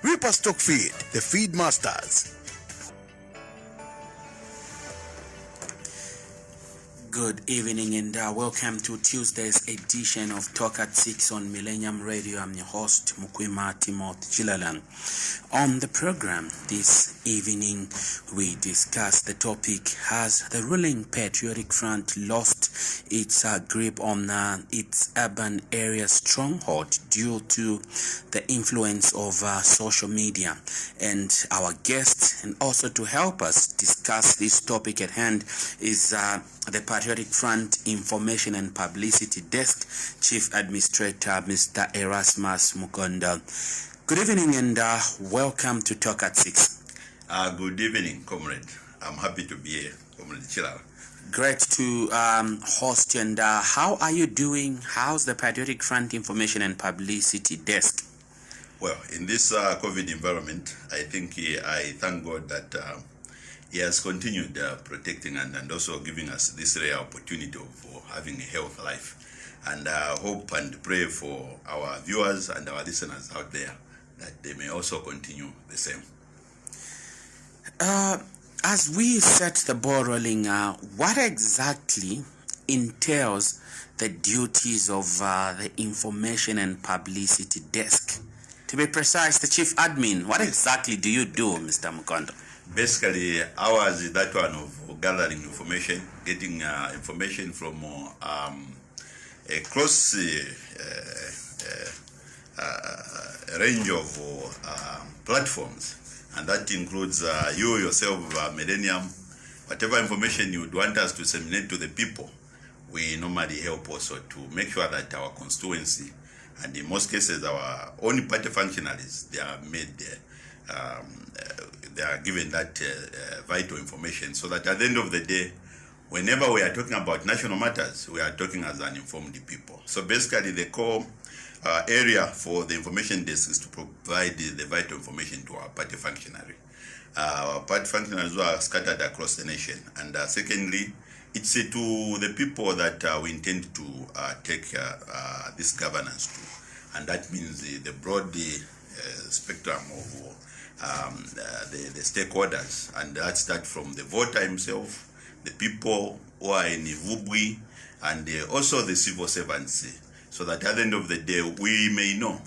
Reaper Stock Feed, the Feed Masters. Good evening and welcome to Tuesday's edition of Talk at 6 on Millennium Radio. I'm your host, Mukwima Timothy Chilalan. On the program this evening, we discuss the topic: has the ruling Patriotic Front lost its grip on its urban area stronghold due to the influence of social media? And our guest, and also to help us discuss this topic at hand, is the Patriotic Front Information and Publicity Desk Chief Administrator, Mr. Erasmus Mukonda. Good evening and welcome to Talk at 6. Good evening, comrade. I'm happy to be here, Comrade Chilala. Great to host you. And how are you doing? How's the Patriotic Front Information and Publicity Desk? Well, in this COVID environment, I think I thank God that He has continued protecting and also giving us this rare opportunity for having a healthy life. And hope and pray for our viewers and our listeners out there that they may also continue the same. As we set the ball rolling, what exactly entails the duties of the Information and Publicity Desk? To be precise, the Chief Admin, what exactly do you do, Mr. Mukondo? Basically, ours is that one of gathering information, getting information from a close range of platforms, and that includes you yourself, Millennium. Whatever information you would want us to disseminate to the people, we normally help also to make sure that our constituency, and in most cases our own party functionaries, they are made they are given that vital information, so that at the end of the day, whenever we are talking about national matters, we are talking as an informed people. So basically the core area for the information desk is to provide the vital information to our party functionary. Our party functionaries who are scattered across the nation. And secondly, it's to the people that we intend to take this governance to. And that means the broad spectrum of the stakeholders, and that's that from the voter himself, the people who are in Ivubwi, and also the civil servants, so that at the end of the day we may know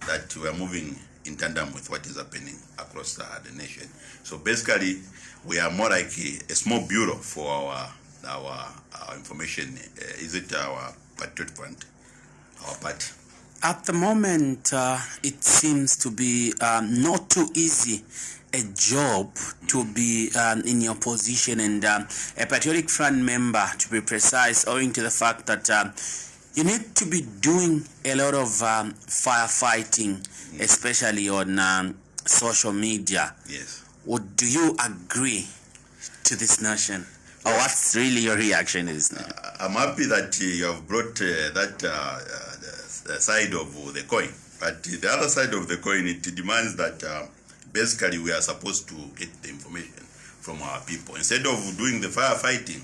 that we are moving in tandem with what is happening across the nation. So basically we are more like a small bureau for our information. Is it our Patriot Front, our party? At the moment, it seems to be not too easy a job to be in your position, and a Patriotic Front member, to be precise, owing to the fact that you need to be doing a lot of firefighting, especially on social media. Yes. Do you agree to this notion? Or what's really your reaction is now? I'm happy that you have brought that side of the coin, but the other side of the coin, it demands that basically we are supposed to get the information from our people. Instead of doing the firefighting,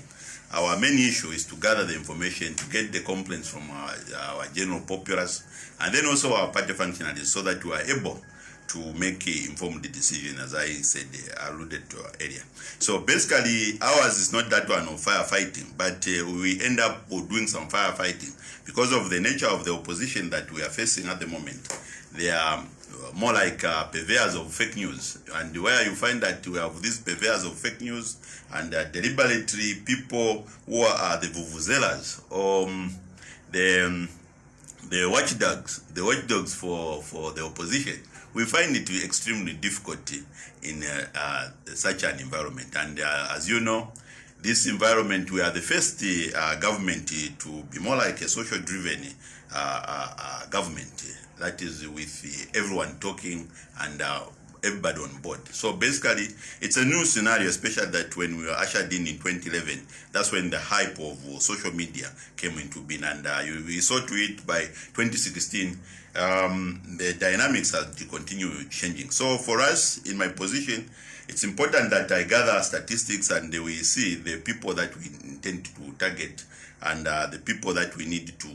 our main issue is to gather the information, to get the complaints from our general populace, and then also our party functionaries, so that we are able to make an informed decision, as I said, alluded to earlier. So basically, ours is not that one of firefighting, but we end up doing some firefighting because of the nature of the opposition that we are facing at the moment. They are more like purveyors of fake news, and where you find that we have these purveyors of fake news and deliberately people who are the vuvuzelas, the watchdogs for the opposition. We find it extremely difficult in such an environment. And as you know, this environment, we are the first government to be more like a social-driven government. That is with everyone talking and everybody on board. So basically, it's a new scenario, especially that when we were ushered in 2011, that's when the hype of social media came into being. And we saw to it by 2016, the dynamics have to continue changing. So for us, in my position, it's important that I gather statistics and we see the people that we intend to target and the people that we need to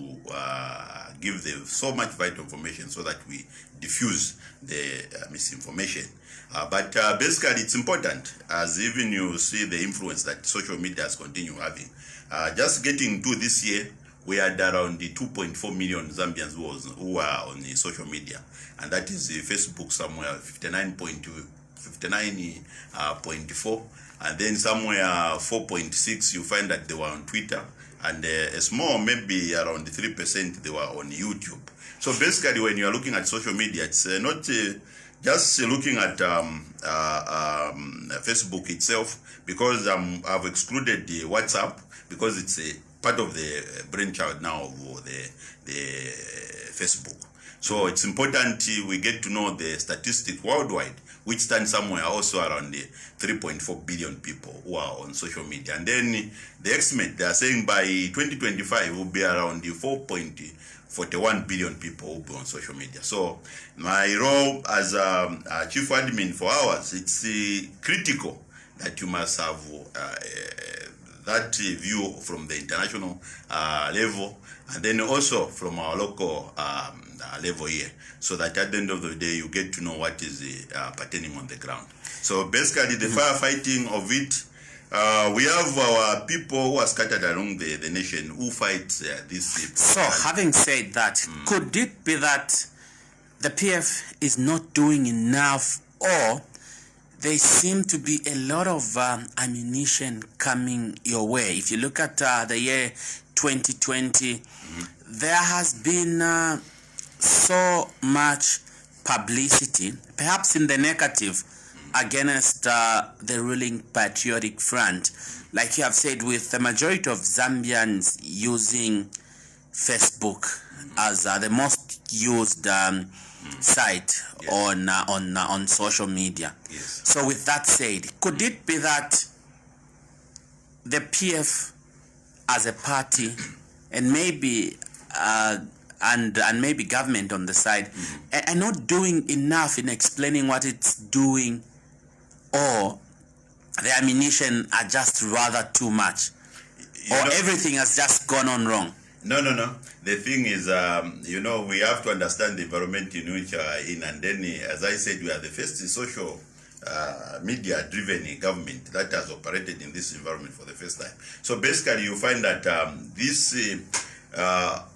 give them so much vital information so that we diffuse the misinformation. But basically, it's important, as even you see the influence that social media has continued having. Just getting to this year, we had around 2.4 million Zambians who are on the social media, and that is Facebook somewhere 59.4, and then somewhere 4.6 you find that they were on Twitter, and a small, maybe around 3% they were on YouTube. So basically, when you are looking at social media, it's not just looking at Facebook itself, because I've excluded the WhatsApp because it's a part of the brainchild now of the Facebook. So it's important we get to know the statistic worldwide, which stands somewhere also around the 3.4 billion people who are on social media. And then the estimate, they are saying by 2025 will be around the 4.41 billion people who will be on social media. So my role as a chief admin for ours, it's critical that you must have that view from the international level, and then also from our local level here, so that at the end of the day you get to know what is pertaining on the ground. So basically the firefighting of it, we have our people who are scattered along the nation who fight this. So having said that, could it be that the PF is not doing enough, or there seem to be a lot of ammunition coming your way? If you look at the year 2020, there has been so much publicity, perhaps in the negative, against the ruling Patriotic Front. Like you have said, with the majority of Zambians using Facebook as the most used site on social media. Yes. So with that said, could it be that the PF as a party and maybe and maybe government on the side are not doing enough in explaining what it's doing, or the ammunition are just rather too much, or everything has just gone on wrong? No. The thing is, we have to understand the environment in which we are in, and then, as I said, we are the first social media-driven government that has operated in this environment for the first time. So basically, you find that this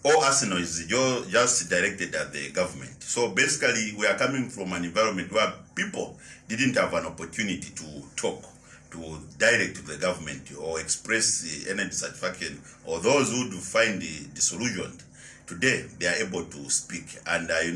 all arsenal is just directed at the government. So basically, we are coming from an environment where people didn't have an opportunity to talk, to direct to the government or express any dissatisfaction, or those who do find disillusioned. Today, they are able to speak. And there are a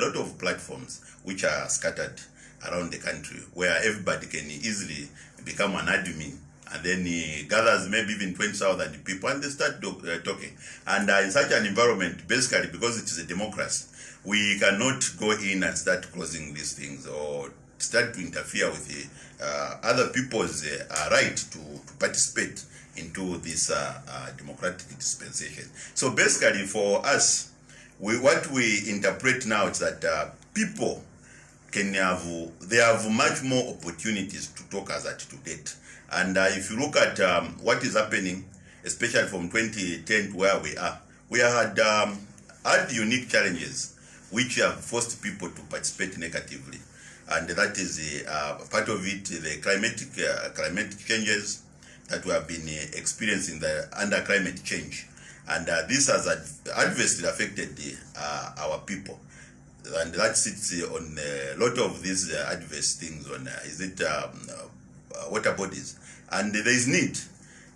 lot of platforms which are scattered around the country where everybody can easily become an admin, and then he gathers maybe even 20,000 people and they start talking. And in such an environment, basically, because it is a democracy, we cannot go in and start closing these things or start to interfere with other people's right to participate into this democratic dispensation. So basically for us, what we interpret now is that people they have much more opportunities to talk as at to date. And if you look at what is happening, especially from 2010 to where we had unique challenges which have forced people to participate negatively. And that is part of it, the climatic changes that we have been experiencing under climate change. And this has adversely affected our people. And that sits on a lot of these adverse things on, water bodies. And there is need,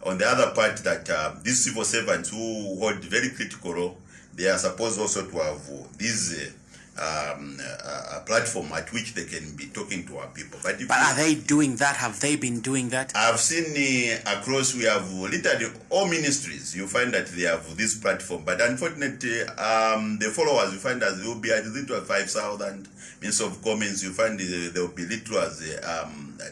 on the other part, that these civil servants who hold very critical role, they are supposed also to have these a platform at which they can be talking to our people. But are they doing that? Have they been doing that? I've seen across, we have literally all ministries, you find that they have this platform. But unfortunately, the followers, you find that they will be at little as 5,000. Means of comments, you find there will be little as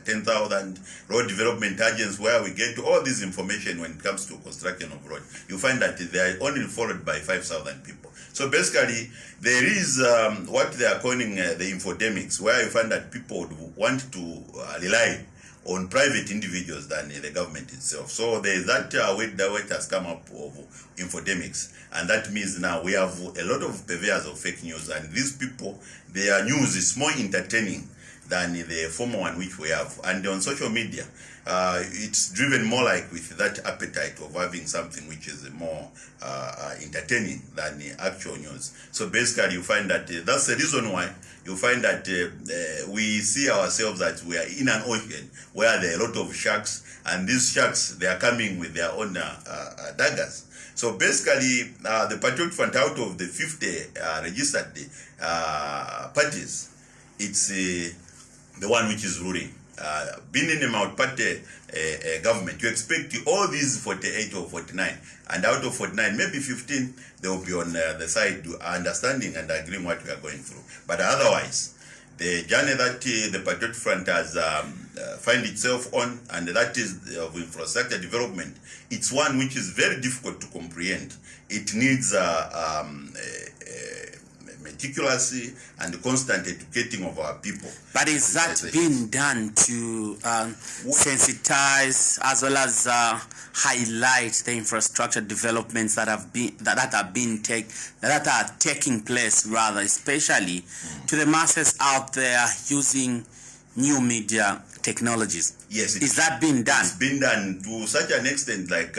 10,000. Road development agents, where we get all this information when it comes to construction of road, you find that they are only followed by 5,000 people. So basically, there is what they are calling the infodemics, where you find that people would want to rely on private individuals than the government itself. So there is that weight that has come up of infodemics, and that means now we have a lot of purveyors of fake news, and these people, their news is more entertaining than the former one which we have. And on social media, it's driven more like with that appetite of having something which is more entertaining than the actual news. So basically, you find that that's the reason why you find that we see ourselves that we are in an ocean where there are a lot of sharks, and these sharks, they are coming with their own daggers. So basically, the Patriot Front, out of the 50 registered parties, it's the one which is ruling. Being in a multi-party government, you expect all these 48 or 49, and out of 49, maybe 15, they will be on the side understanding and agreeing what we are going through. But otherwise, the journey that the Patriot Front has find itself on, and that is of infrastructure development, it's one which is very difficult to comprehend. It needs meticulous and constant educating of our people. But is that being done to sensitize as well as highlight the infrastructure developments that are taking place, rather, especially to the masses out there using new media technologies? Yes, is that being done? It's been done to such an extent, like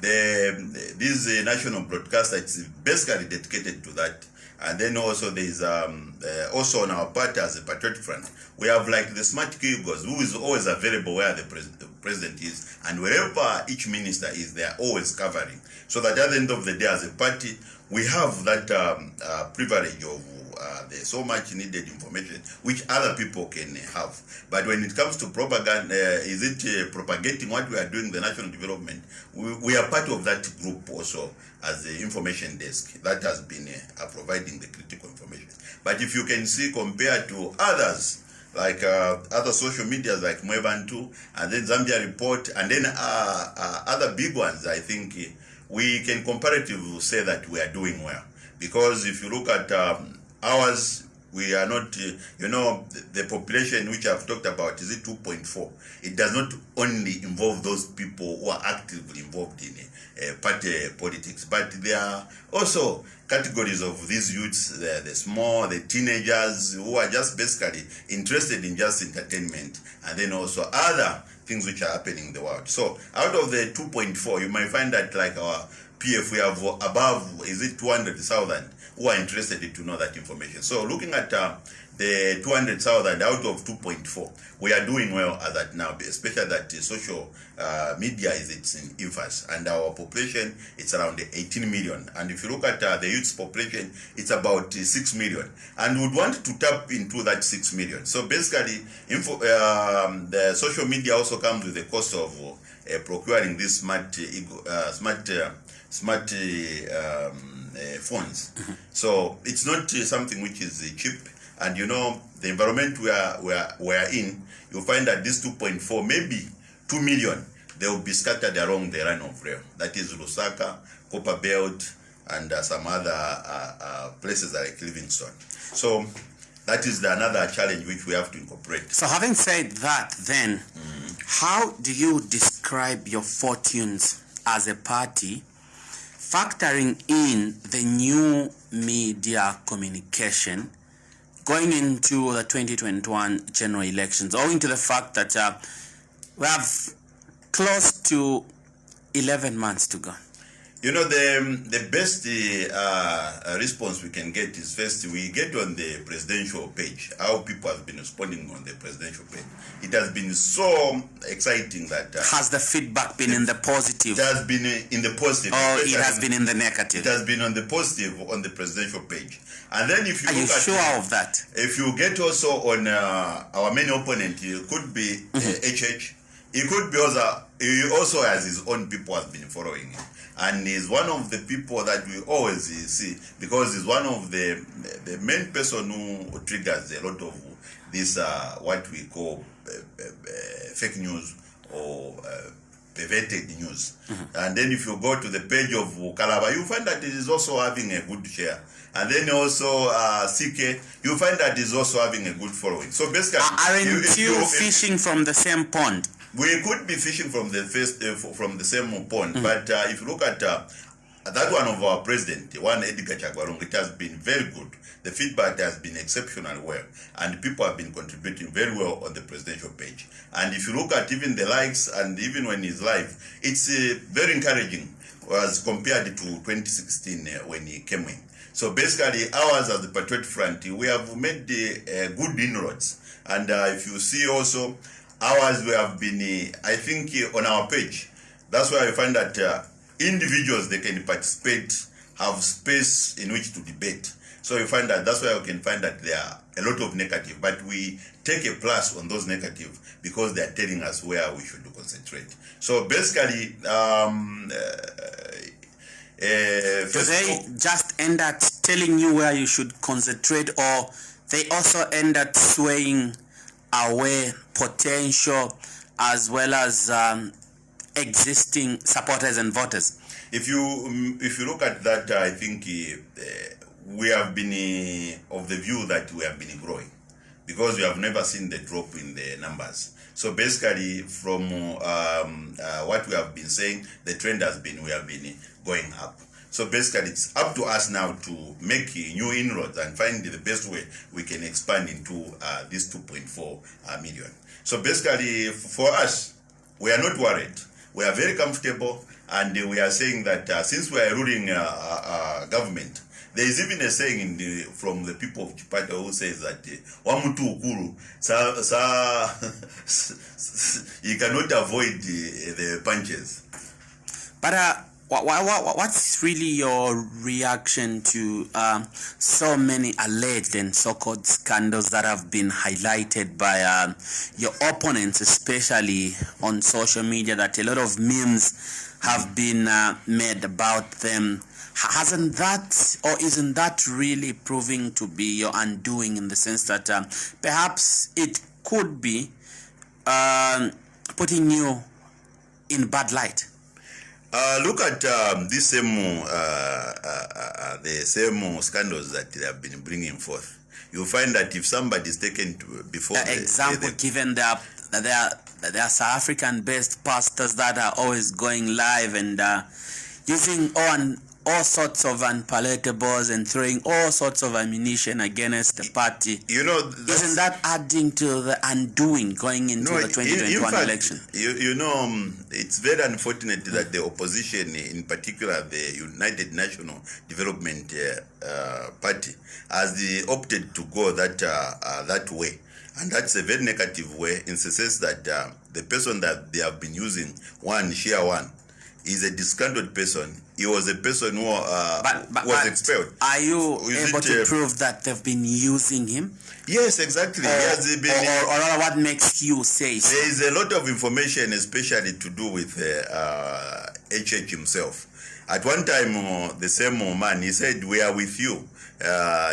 this national broadcaster, it's basically dedicated to that. And then also there is also on our part as a Patriot Front, we have like the smart keyboards who is always available where the president is, and wherever each minister is, they are always covering. So that at the end of the day, as a party, we have that privilege of the so much needed information which other people can have. But when it comes to propaganda, is it propagating what we are doing, the national development? We are part of that group also as the information desk that has been providing the critical information. But if you can see, compared to others, like other social medias like Mwebantu, and then Zambia Report, and then other big ones, I think we can comparatively say that we are doing well. Because if you look at ours, we are not, the population which I've talked about, is it 2.4? It does not only involve those people who are actively involved in party politics, but there are also categories of these youths, the small, the teenagers, who are just basically interested in just entertainment, and then also other things which are happening in the world. So out of the 2.4, you might find that like our PF, we have above, is it 200,000 who are interested to know that information. So looking at the 200,000 out of 2.4, we are doing well at that now, especially that social media is its in infancy, and our population, it's around 18 million. And if you look at the youth population, it's about 6 million, and we would want to tap into that 6 million. So basically, the social media also comes with the cost of procuring these smart phones. So it's not something which is cheap. And the environment we are in, you'll find that this 2.4, maybe 2 million, they will be scattered along the line of rail. That is Lusaka, Copper Belt, and some other places like Livingstone. So that is another challenge which we have to incorporate. So having said that, then, how do you describe your fortunes as a party, factoring in the new media communication going into the 2021 general elections, owing to the fact that we have close to 11 months to go? You know, the best response we can get is first we get on the presidential page, how people have been responding on the presidential page. It has been so exciting that... has the feedback been in the positive? It has been in the positive. Or it has been in the negative? It has been on the positive on the presidential page. And then if you Are you sure of that? If you get also on our main opponent, it could be HH. It could be also, he also has his own people has been following him. And he's one of the people that we always see, because he's one of the main person who triggers a lot of this, what we call fake news or perverted news. And then if you go to the page of Kalaba, you find that it is also having a good share. And then also CK, you find that is also having a good following. So basically, aren't you fishing from the same pond? We could be fishing from the same pond, but if you look at that one of our president, one Edgar Chagwarong, it has been very good. The feedback has been exceptional well, and people have been contributing very well on the presidential page. And if you look at even the likes, and even when he's live, it's very encouraging as compared to 2016 when he came in. So basically, ours as the Patriot Front, we have made good inroads. And if you see also, ours we have been, I think, on our page. That's why I find that individuals, they can participate, have space in which to debate. So you find that that's why you can find that there are a lot of negative, but we take a plus on those negative because they are telling us where we should concentrate. So basically, do they just end up telling you where you should concentrate, or they also end up swaying away potential as well as existing supporters and voters? If you look at that, I think we have been of the view that we have been growing, because we have never seen the drop in the numbers. So basically, from what we have been saying, the trend has been we have been going up. So basically, it's up to us now to make new inroads and find the best way we can expand into this 2.4 million. So basically, for us, we are not worried. We are very comfortable, and we are saying that since we are ruling government, there is even a saying from the people of Chipata who says that Wamutu Ukuru, you cannot avoid the punches. But what's really your reaction to so many alleged and so-called scandals that have been highlighted by your opponents, especially on social media, that a lot of memes have been made about them? Hasn't that, or isn't that really proving to be your undoing, in the sense that perhaps it could be putting you in bad light? Look at this same the same scandals that they have been bringing forth. You find that if somebody is taken to before given there are South African-based pastors that are always going live and using all sorts of unpalatables and throwing all sorts of ammunition against the party. You know, isn't that adding to the undoing going into the 2021 election? You know, it's very unfortunate that the opposition, in particular the United National Development Party, has opted to go that way. And that's a very negative way, in the sense that the person that they have been using, Share One, is a disgruntled person. He was a person who was expelled. Are you able to prove that they've been using him? Yes, exactly. Or what makes you say so? There is a lot of information, especially to do with HH himself. At one time, the same man, he said, "We are with you,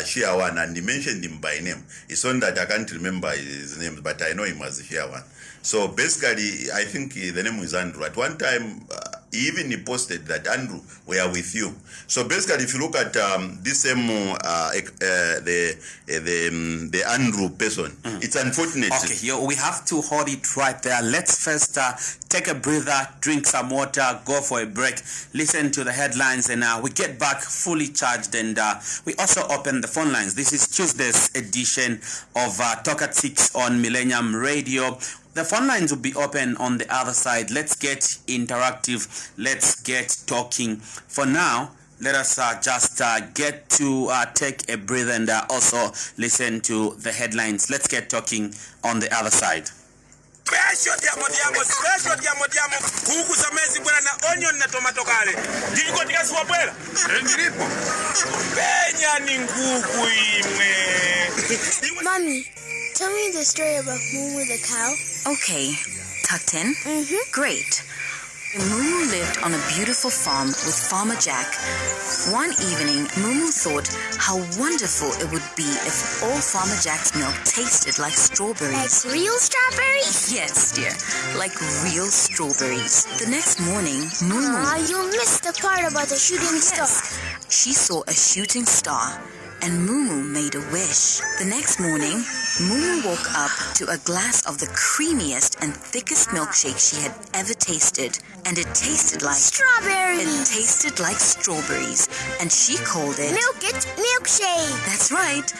Share One," and he mentioned him by name. It's only that I can't remember his name, but I know him as Share One. So basically, I think the name is Andrew. At one time, he even posted that, "Andrew, we are with you." So basically, if you look at this same the Andrew person, it's unfortunate. Okay, we have to hold it right there. Let's first take a breather, drink some water, go for a break, listen to the headlines, and we get back fully charged. And we also open the phone lines. This is Tuesday's edition of Talk at 6 on Millennium Radio. The phone lines will be open on the other side. Let's get interactive. Let's get talking. For now, let us just get to take a breath and also listen to the headlines. Let's get talking on the other side. Special diamo kuku za mezi bwana na onion na tomato kale. Ndiko tikasiwa bwana. Ndilipo. Penya ni nguku imwe. Mommy, tell me the story about Moo the cow. Okay, tucked in? Great. Mumu lived on a beautiful farm with Farmer Jack. One evening, Mumu thought how wonderful it would be if all Farmer Jack's milk tasted like strawberries. Like real strawberries? Yes, dear, like real strawberries. The next morning, Mumu... You missed the part about the shooting star. She saw a shooting star, and Mumu made a wish. The next morning, Mumu woke up to a glass of the creamiest and thickest milkshake she had ever tasted, and it tasted like... Strawberries! It tasted like strawberries, and she called it... Milk it milkshake! That's right,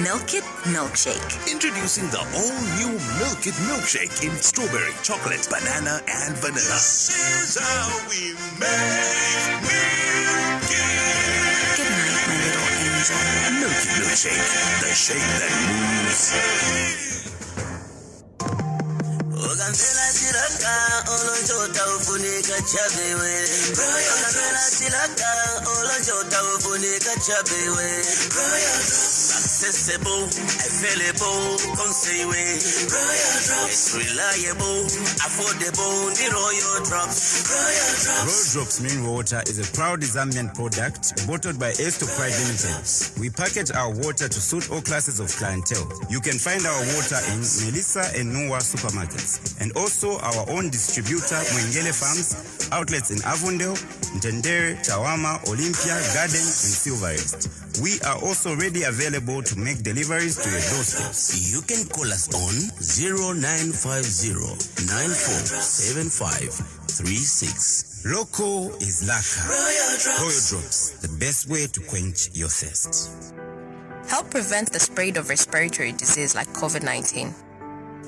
Milk It Milkshake. Introducing the all-new Milk It Milkshake in strawberry, chocolate, banana, and vanilla. This is how we make milk it. Good night, my little angel. Milk It Milkshake, the shake that moves. Accessible, available, it's reliable, affordable, the Royal Drops. Royal Drops Mineral Water is a proud Zambian product bottled by Esto Pride Limited. We package our water to suit all classes of clientele. You can find our water in Melissa and Noah supermarkets, and also our own distributor, Mwengele Farms, outlets in Avondale, Ntendere, Tawama, Olympia, Garden, and Silverest. We are also ready available to make deliveries to your doorstep. You can call us on 0950 947536. Local is Laka. Royal Drops, the best way to quench your thirst. Help prevent the spread of respiratory disease like COVID-19.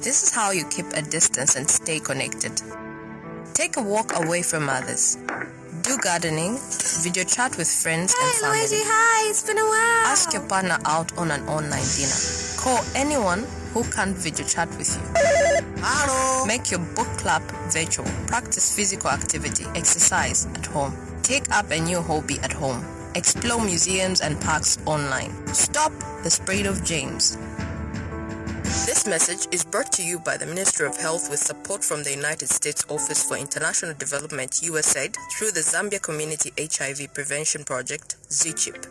This is how you keep a distance and stay connected. Take a walk away from others. Do gardening, video chat with friends and family. Luigi, hi, it's been a while. Ask your partner out on an online dinner. Call anyone who can't video chat with you. Hello. Make your book club virtual. Practice physical activity, exercise at home. Take up a new hobby at home. Explore museums and parks online. Stop the spread of germs. This message is brought to you by the Ministry of Health with support from the United States Office for International Development, USAID, through the Zambia Community HIV Prevention Project, ZCHIP.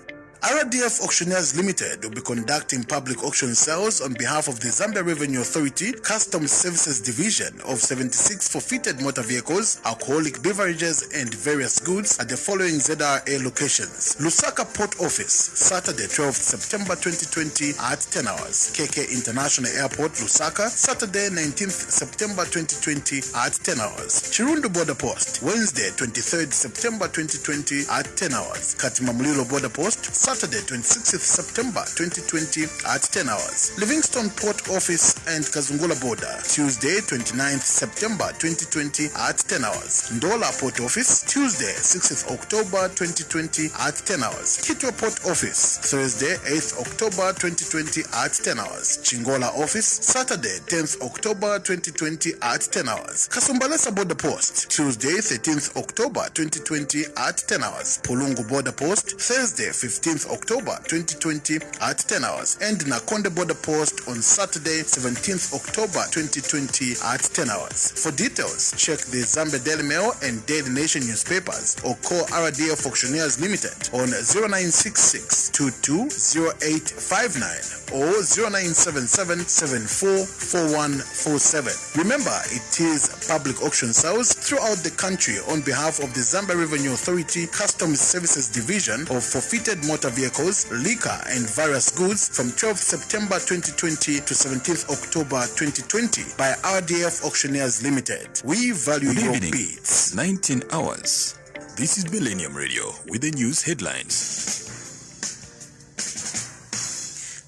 RDF Auctioneers Limited will be conducting public auction sales on behalf of the Zambia Revenue Authority Customs Services Division of 76 forfeited motor vehicles, alcoholic beverages, and various goods at the following ZRA locations: Lusaka Port Office, Saturday 12th September 2020 at 10 hours. KK International Airport, Lusaka, Saturday 19th September 2020 at 10 hours. Chirundu Border Post, Wednesday 23rd September 2020 at 10 hours. Katimamulilo Border Post, Saturday 26th September 2020 at 10 hours. Livingston Port Office and Kazungula Border, Tuesday 29th September 2020 at 10 hours. Ndola Port Office, Tuesday 6th October 2020 at 10 hours. Kitwe Port Office, Thursday 8th October 2020 at 10 hours. Chingola Office, Saturday 10th October 2020 at 10 hours. Kasumbalesa Border Post, Tuesday 13th October 2020 at 10 hours. Pulungu Border Post, Thursday 15th October 2020 at 10 hours. And Nakonde Border Post on Saturday 17th October 2020 at 10 hours. For details, check the Zambia Daily Mail and Daily Nation newspapers or call RDF Auctioneers Limited on 0966 220859 or 0977 744147. Remember, it is public auction sales throughout the country on behalf of the Zambia Revenue Authority Customs Services Division of forfeited motor vehicles, liquor, and various goods from 12th September 2020 to 17th October 2020 by RDF Auctioneers Limited. We value your beats. 19 hours. This is Millennium Radio with the news headlines.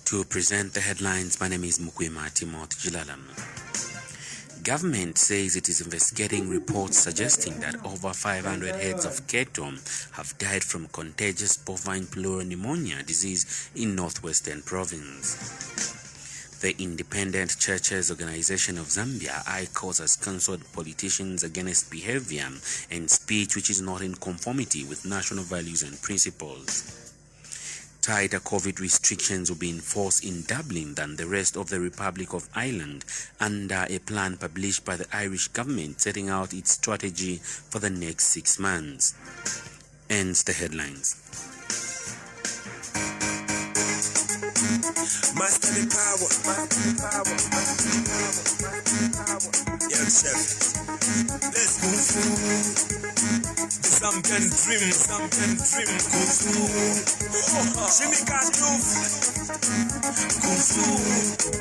To present the headlines, my name is Mukwima Timothy Jilalan. government says it is investigating reports suggesting that over 500 heads of cattle have died from contagious bovine pleural pneumonia disease in northwestern province. The Independent Churches Organization of Zambia, ICOS, has cancelled politicians against behavior and speech which is not in conformity with national values and principles. Tighter COVID restrictions will be enforced in Dublin than the rest of the Republic of Ireland under a plan published by the Irish government setting out its strategy for the next 6 months. Ends the headlines. Master the power. Young chef. Let's go through the Zambian dream. Go through. Jimmy got groove. Go through.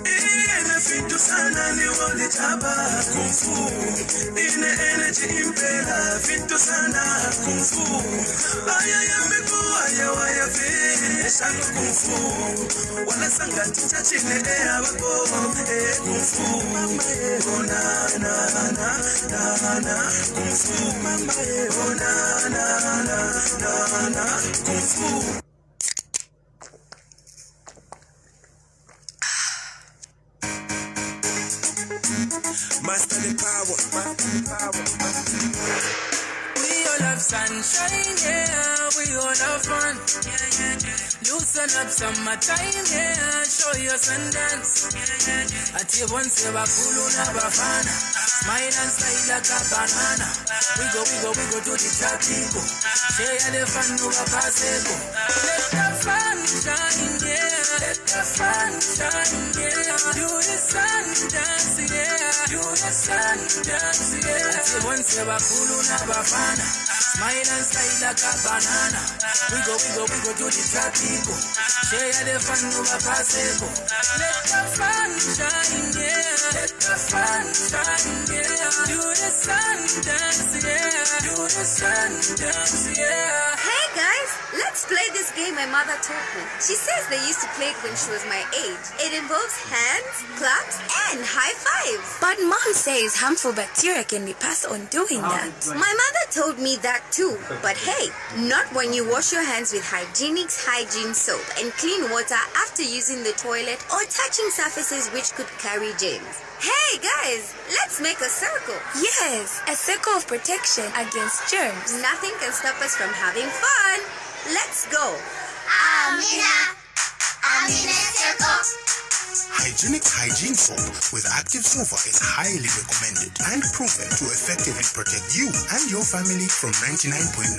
Ine fitu sana ni wali chaba. Go through. Ine energy impela fitu sana. Go through. Aya ya miku aya waya fi. Shango go through. Wala sanga ticha chine abako. Go through. Oh na Kung Fu mama. Oh na Kung Fu. Master the power. We all have sunshine, yeah. We all have fun. Loosen up summertime, yeah. Show your sun dance. Ati once bakulu na bafana. Smile and style like a banana. We go to the tropical. Share the fun to a passeco. Let the fun shine, yeah. Let the fun shine, yeah. Do the sun dance, yeah. Do the sun dance, yeah. Ati once bakulu na bafana. Smile and style like a banana. We go to the tropical. Share the fun to a passeco. Let the fun shine, yeah. Let the fun shine, yeah. Do the sun dance, yeah. Do the sun dance, yeah. Hey guys, let's play this game my mother taught me. She says they used to play it when she was my age. It involves hands, claps, and high fives. But mom says harmful bacteria can be passed on doing that. My mother told me that too. But hey, not when you wash your hands with Hygienics hygiene soap and clean water after using the toilet or touching surfaces which could carry germs. Hey guys, let's make a circle. Yes, a circle of protection against germs. Nothing can stop us from having fun. Let's go. Amina circle. Hygienic hygiene soap with active sulfur is highly recommended and proven to effectively protect you and your family from 99.9%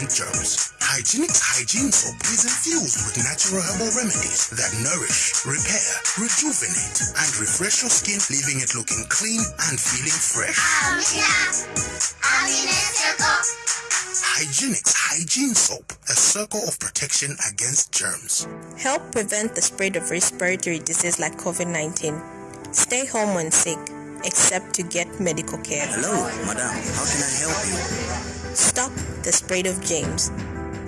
germs. Hygienic hygiene soap is infused with natural herbal remedies that nourish, repair, rejuvenate, and refresh your skin, leaving it looking clean and feeling fresh. Amina circle. Hygienics hygiene soap, a circle of protection against germs. Help prevent the spread of respiratory disease like COVID-19. Stay home when sick, except to get medical care. Hello, madam. How can I help you? Stop the spread of germs.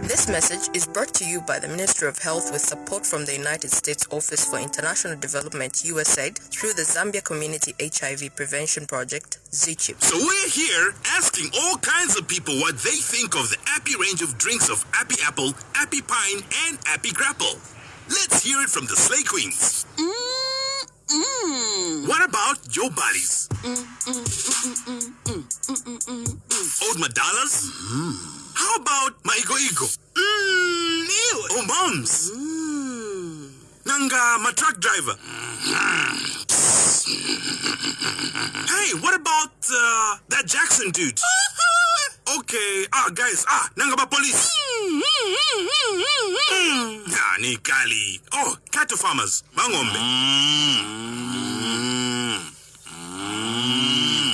This message is brought to you by the Ministry of Health with support from the United States Office for International Development, USAID, through the Zambia Community HIV Prevention Project, ZCHIP. So we're here asking all kinds of people what they think of the Appy range of drinks of Appy Apple, Appy Pine, and Appy Grapple. Let's hear it from the Slay Queens. What about Joe Buddies? Old Madalas? How about Maigo Igo? Oh, Moms. Nanga, my truck driver. Hey, what about that Jackson dude? Okay, guys, Nanga ba police. Ni Kali. Oh, cattle farmers. Mangombe.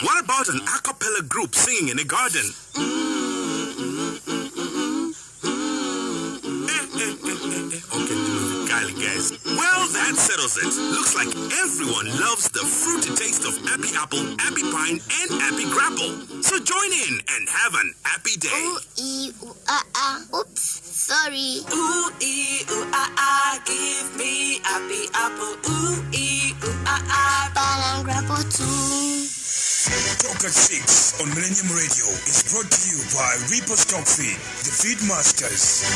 What about an a cappella group singing in a garden? Okay, Kali, guys. Well, that settles it. Looks like everyone loves the fruity taste of Appy Apple, Appy Pine, and Appy Grapple. So join in and have an Appy day. Ooh, ee, ooh, ah, ah. Oops, sorry. Ooh, ee, ooh, ah, ah. Give me Appy Apple. Ooh, ee, ooh, ah, ah. Ball and grapple too. Talk at 6 on Millennium Radio is brought to you by Reaper Stock Feed, the Feed Masters.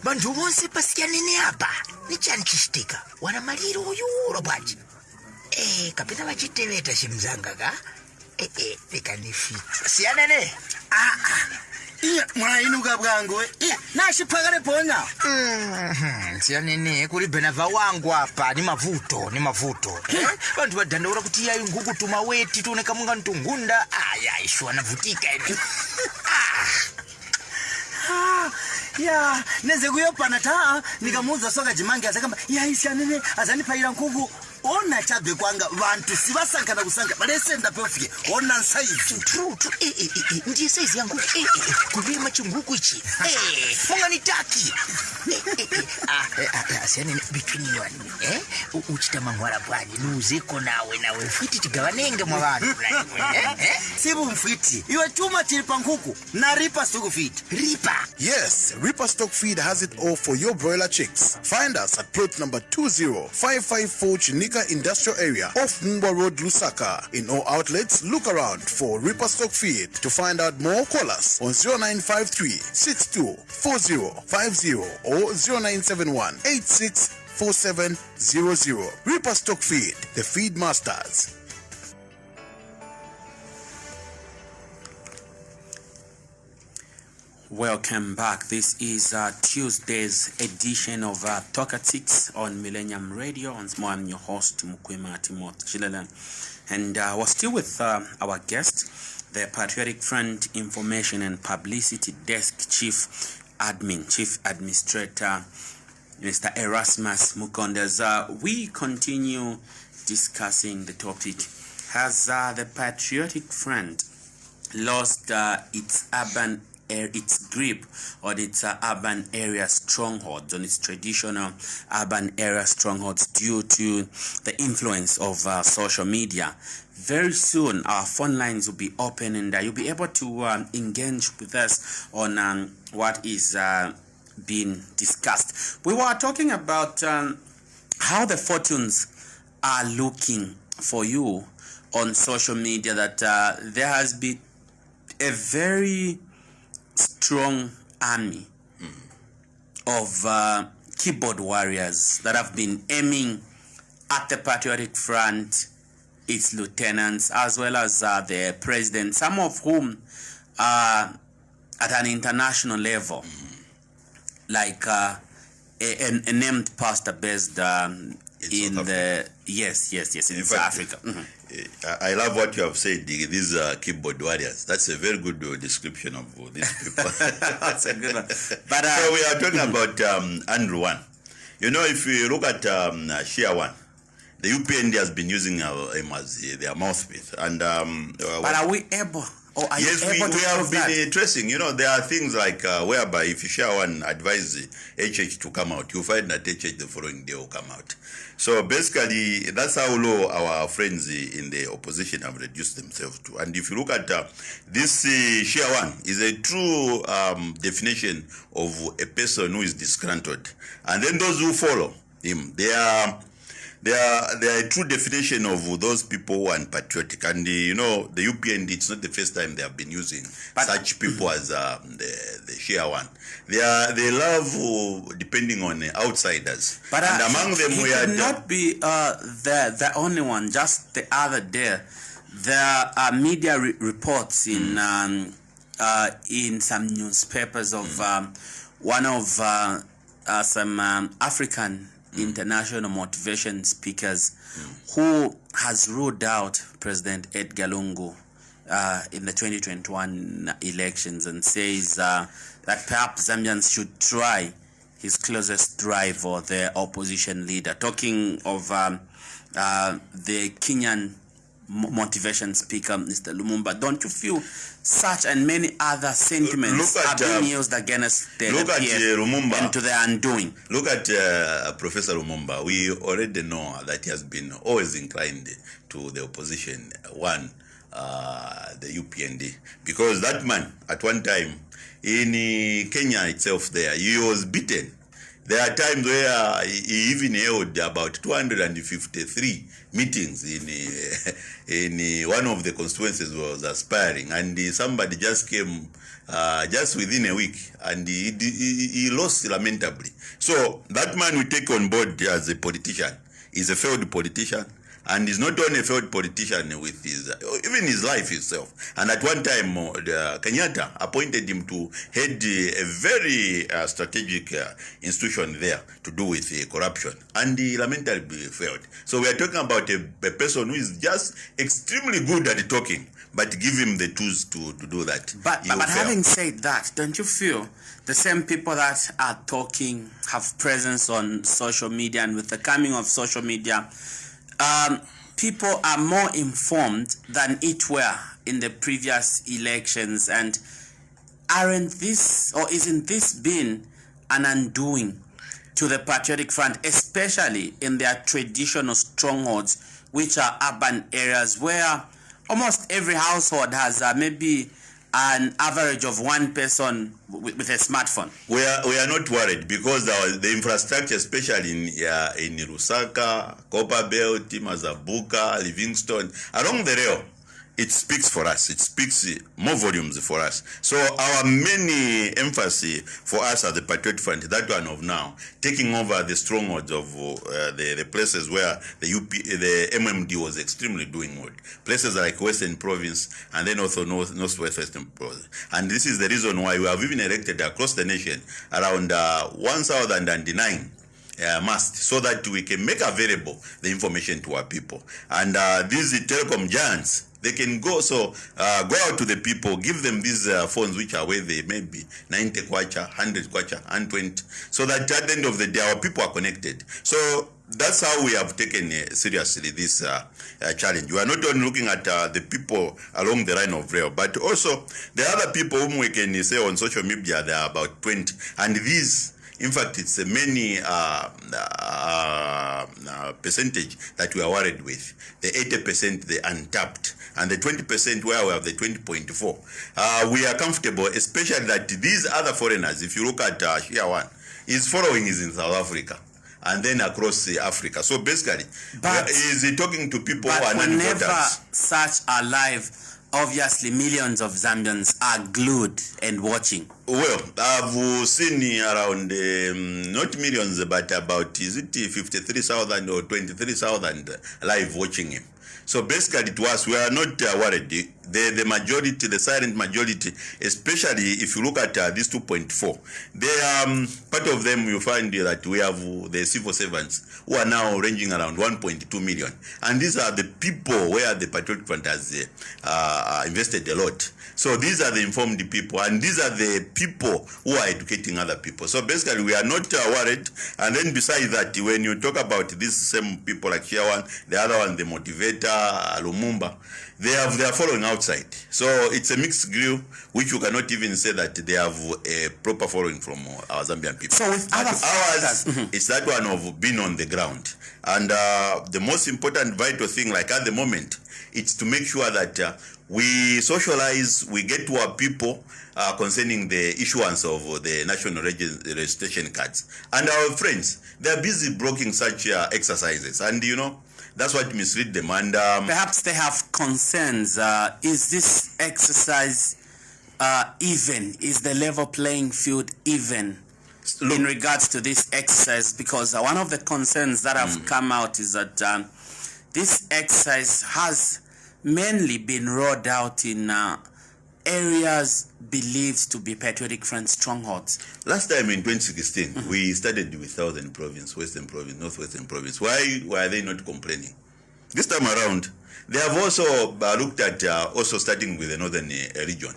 Bantu bonse pasiyanene apa nichanchishtika wana maliro uyuro bwaji kapita vachiteveta chimzanga ka likanifika siyanene iya mwainuka bwangu nashipakale ponya siyanene kuli benava wangu apa ni mavuto vantu vadandaura kuti yayi nguku tumaweti tuoneka munga ntungunda ishwa navutika ene ya neze kuyopana taa nikamuuza soka jimange asakamba isiyanene azanipaira nkuku ona chabe kwanga vantu sivasankana kusanga balesenda pofike ona saizi true ndiye saizi yangu kulima chinguku ichi munganitaki asiyanene between you and me uchita mangwala bwanyi nuzeko nawe fiti tigavanenge mwa vantu sibu mfiti iwe chuma chilipa nkuku na Reaper Stock Feed. Reaper? Yes, Reaper Stock Feed has it all for your broiler chicks. Find us at plot number 20554 Chinika Industrial Area off Mumba Road, Lusaka. In all outlets, look around for Reaper Stock Feed. To find out more, call us on 0953 624050 or 0971 864700. Reaper Stock Feed, the Feed Masters. Welcome back. This is Tuesday's edition of Talk at 6 on Millennium Radio. Once more, I'm your host, Mukwima Timothy Chilalan. And we're still with our guest, the Patriotic Front Information and Publicity Desk Chief Administrator, Mr. Erasmus Mukondas. We continue discussing the topic. Has the Patriotic Front lost its grip on its urban area strongholds, on its traditional urban area strongholds due to the influence of social media? Very soon, our phone lines will be open and you'll be able to engage with us on what is being discussed. We were talking about how the fortunes are looking for you on social media, that there has been a very strong army of keyboard warriors that have been aiming at the Patriotic Front, its lieutenants, as well as the president, some of whom are at an international level, like a named pastor based in the in South Africa. I love what you have said. These keyboard warriors. That's a very good description of these people. That's a good one. But so we are talking about Andrew One. You know, if you look at Share One, the UPND has been using him as their mouthpiece. And but are we able? Or are yes, you able we have been that? tracing. You know, there are things like whereby if you Share One advise HH to come out, you find that HH the following day will come out. So basically, that's how low our friends in the opposition have reduced themselves to. And if you look at this Share One is a true definition of a person who is disgruntled. And then those who follow him, they are a true definition of those people who are unpatriotic. And you know, the UPND, it's not the first time they have been using such people as the Share One. They love depending on outsiders. But and among them we could not be the only one. Just the other day, there are media reports in some newspapers of one of some African international motivation speakers who has ruled out President Edgar Lungu in the 2021 elections and says that perhaps Zambians should try his closest rival, the opposition leader. Talking of the Kenyan motivation speaker, Mr. Lumumba, don't you feel such and many other sentiments are being used against the PF and to their undoing? Look at Professor Lumumba. We already know that he has been always inclined to the opposition, the UPND, because that man at one time in Kenya itself there, he was beaten. There are times where he even held about 253 meetings in one of the constituencies where was aspiring, and somebody just came just within a week, and he lost lamentably. So that man we take on board as a politician is a failed politician, and is not only a failed politician with even his life itself. And at one time, Kenyatta appointed him to head a very strategic institution there to do with corruption, and he lamentably failed. So we are talking about a person who is just extremely good at talking, but give him the tools to do that. But having said that, don't you feel the same people that are talking have presence on social media, and with the coming of social media, people are more informed than it were in the previous elections? And isn't this been an undoing to the Patriotic Front, especially in their traditional strongholds, which are urban areas where almost every household has maybe an average of one person with a smartphone? We are not worried because the infrastructure, especially in Lusaka, Copperbelt, Mazabuka, Livingstone, along the rail, it speaks for us. It speaks more volumes for us. So our main emphasis for us as the Patriot Front, that one of now, taking over the strongholds of the places where the MMD was extremely doing well. Places like Western Province, and then also Northwestern Province. And this is the reason why we have even erected across the nation around 1,009 must, so that we can make available the information to our people. And these telecom giants, they can go out to the people, give them these phones which are where they may be 90 kwacha, 100 kwacha, 120, so that at the end of the day our people are connected. So that's how we have taken seriously this challenge. We are not only looking at the people along the line of rail, but also the other people whom we can say on social media. There are about 20, and these, in fact, it's a many percentage that we are worried with. The 80%, the untapped, and the 20% where we have the 20.4. We are comfortable, especially that these other foreigners, if you look at Shia One, his following is in South Africa and then across Africa. So basically, he's talking to people who are not voters. Whenever such are live, obviously millions of Zambians are glued and watching. Well, I've seen around, not millions, but about, is it 53,000 or 23,000 live watching him. So basically to us, we are not worried. The majority, the silent majority, especially if you look at this 2.4, they part of them you find that we have the civil servants who are now ranging around 1.2 million. And these are the people where the Patriotic Front has invested a lot. So these are the informed people, and these are the people who are educating other people. So basically we are not worried. And then besides that, when you talk about these same people like Shiawan, the other one, the motivator, Lumumba, they have their following outside. So it's a mixed grill, which you cannot even say that they have a proper following from our Zambian people. So with ours, it's that one of being on the ground. And the most important vital thing, like at the moment, it's to make sure that we socialize, we get to our people concerning the issuance of the national registration cards. And our friends, they're busy blocking such exercises. And you know, that's what mislead them. And perhaps they have concerns. Is this exercise even? Is the level playing field even in regards to this exercise? Because one of the concerns that have come out is that this exercise has mainly been rolled out in areas believed to be Patriotic Front strongholds. Last time in 2016, we started with Southern Province, Western Province, Northwestern Province. Why were they not complaining? This time around, they have also looked at also starting with the Northern region.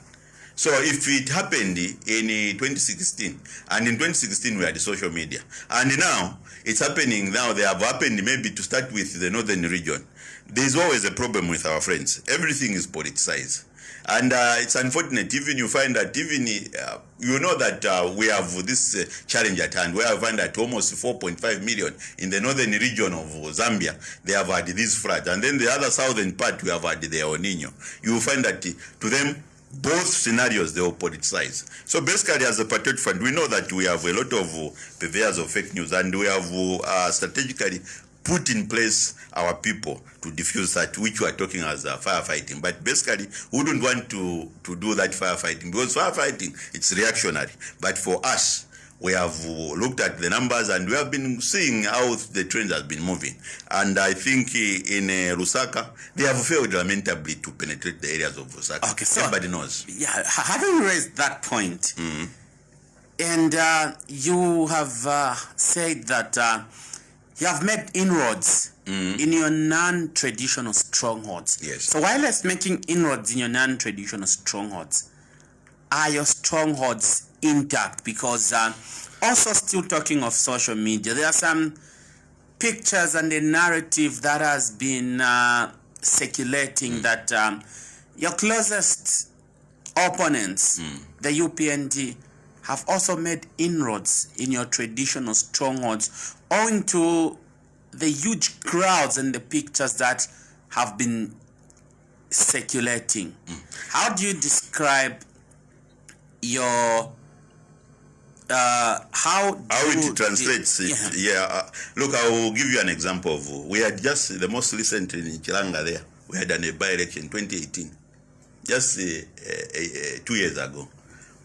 So if it happened in 2016, and in 2016 we had social media, and now it's happening now, they have happened maybe to start with the Northern region. There's always a problem with our friends. Everything is politicized. And it's unfortunate, even you find that even, you know that we have this challenge at hand, where I find that almost 4.5 million in the northern region of Zambia, they have had these floods. And then the other southern part, we have had the El Nino. You will find that to them, both scenarios, they will politicize. So basically, as a Patriot Front, we know that we have a lot of purveyors of fake news, and we have strategically put in place our people to diffuse that, which we are talking as firefighting. But basically, we wouldn't want to do that firefighting, because firefighting, it's reactionary. But for us, we have looked at the numbers, and we have been seeing how the trend has been moving. And I think in Lusaka, they have failed lamentably to penetrate the areas of Lusaka. Okay, so everybody knows. Yeah, having raised that point, and you have said that you have made inroads in your non-traditional strongholds. Yes. So while it's making inroads in your non-traditional strongholds, are your strongholds intact? Because also still talking of social media, there are some pictures and a narrative that has been circulating that your closest opponents, the UPND, have also made inroads in your traditional strongholds owing to the huge crowds and the pictures that have been circulating. How do you describe your how it translates look, I will give you an example of, we had just the most recent in Chilanga there, we had an by-election 2018, just 2 years ago.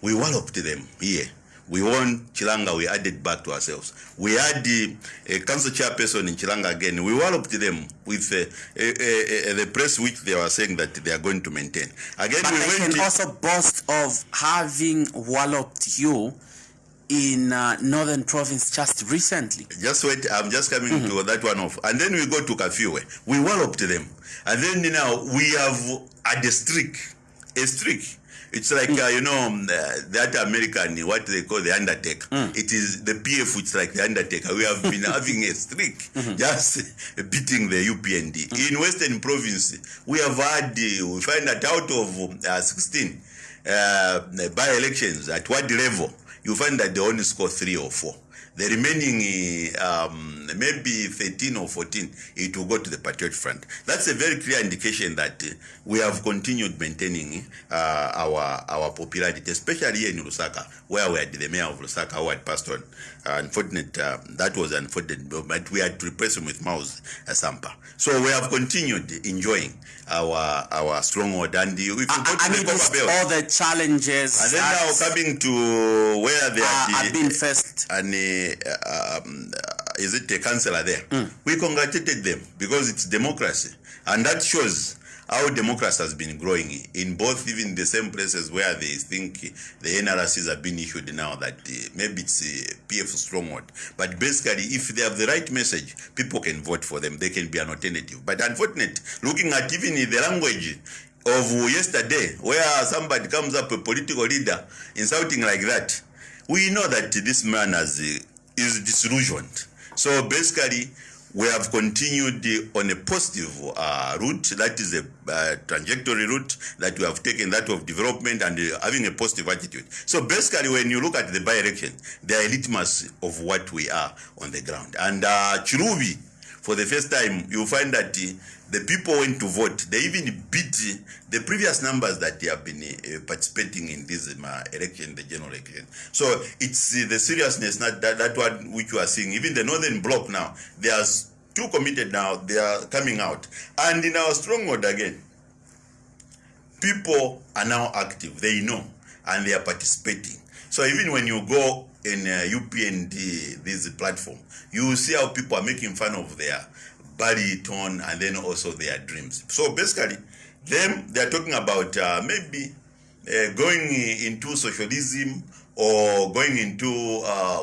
We walloped them here. We won Chilanga, we added back to ourselves. We had a council chairperson in Chilanga again. We walloped them with the press, which they were saying that they are going to maintain. Again, but they can also boast of having walloped you in Northern Province just recently. Just wait, I'm just coming to that one off. And then we go to Kafiwe. We walloped them. And then now we have had a streak. It's like, that American, what they call the Undertaker. It is the PF, which is like the Undertaker. We have been having a streak, just beating the UPND. In Western Province, we have had, we find that out of 16 by-elections at what level, you find that they only score 3 or 4. The remaining, maybe 13 or 14, it will go to the Patriot Front. That's a very clear indication that we have continued maintaining our popularity, especially here in Lusaka, where we had the mayor of Lusaka who had passed on. That was unfortunate, but we had to replace him with Maus Sampa. So we have continued enjoying our stronghold. And if you go to all the challenges, and then now coming to where they have been faced, and is it a councillor there? We congratulated them because it's democracy, and that shows how democracy has been growing in both, even the same places where they think the NRCs have been issued now, that maybe it's a PF stronghold. But basically, if they have the right message, people can vote for them. They can be an alternative. But unfortunately, looking at even the language of yesterday, where somebody comes up, a political leader, insulting like that, we know that this man is disillusioned. So basically, we have continued on a positive route. That is a trajectory route that we have taken, that of development and having a positive attitude. So basically, when you look at the by-election, they are a litmus of what we are on the ground. And Chirubi, for the first time, you find that the people went to vote. They even beat the previous numbers that they have been participating in this election, the general election. So it's the seriousness, not that one which you are seeing. Even the Northern Bloc now, they are too committed now. They are coming out. And in our stronghold again, people are now active. They know, and they are participating. So even when you go in UPND, this platform, you will see how people are making fun of their body tone and then also their dreams. So basically, they are talking about maybe going into socialism or going into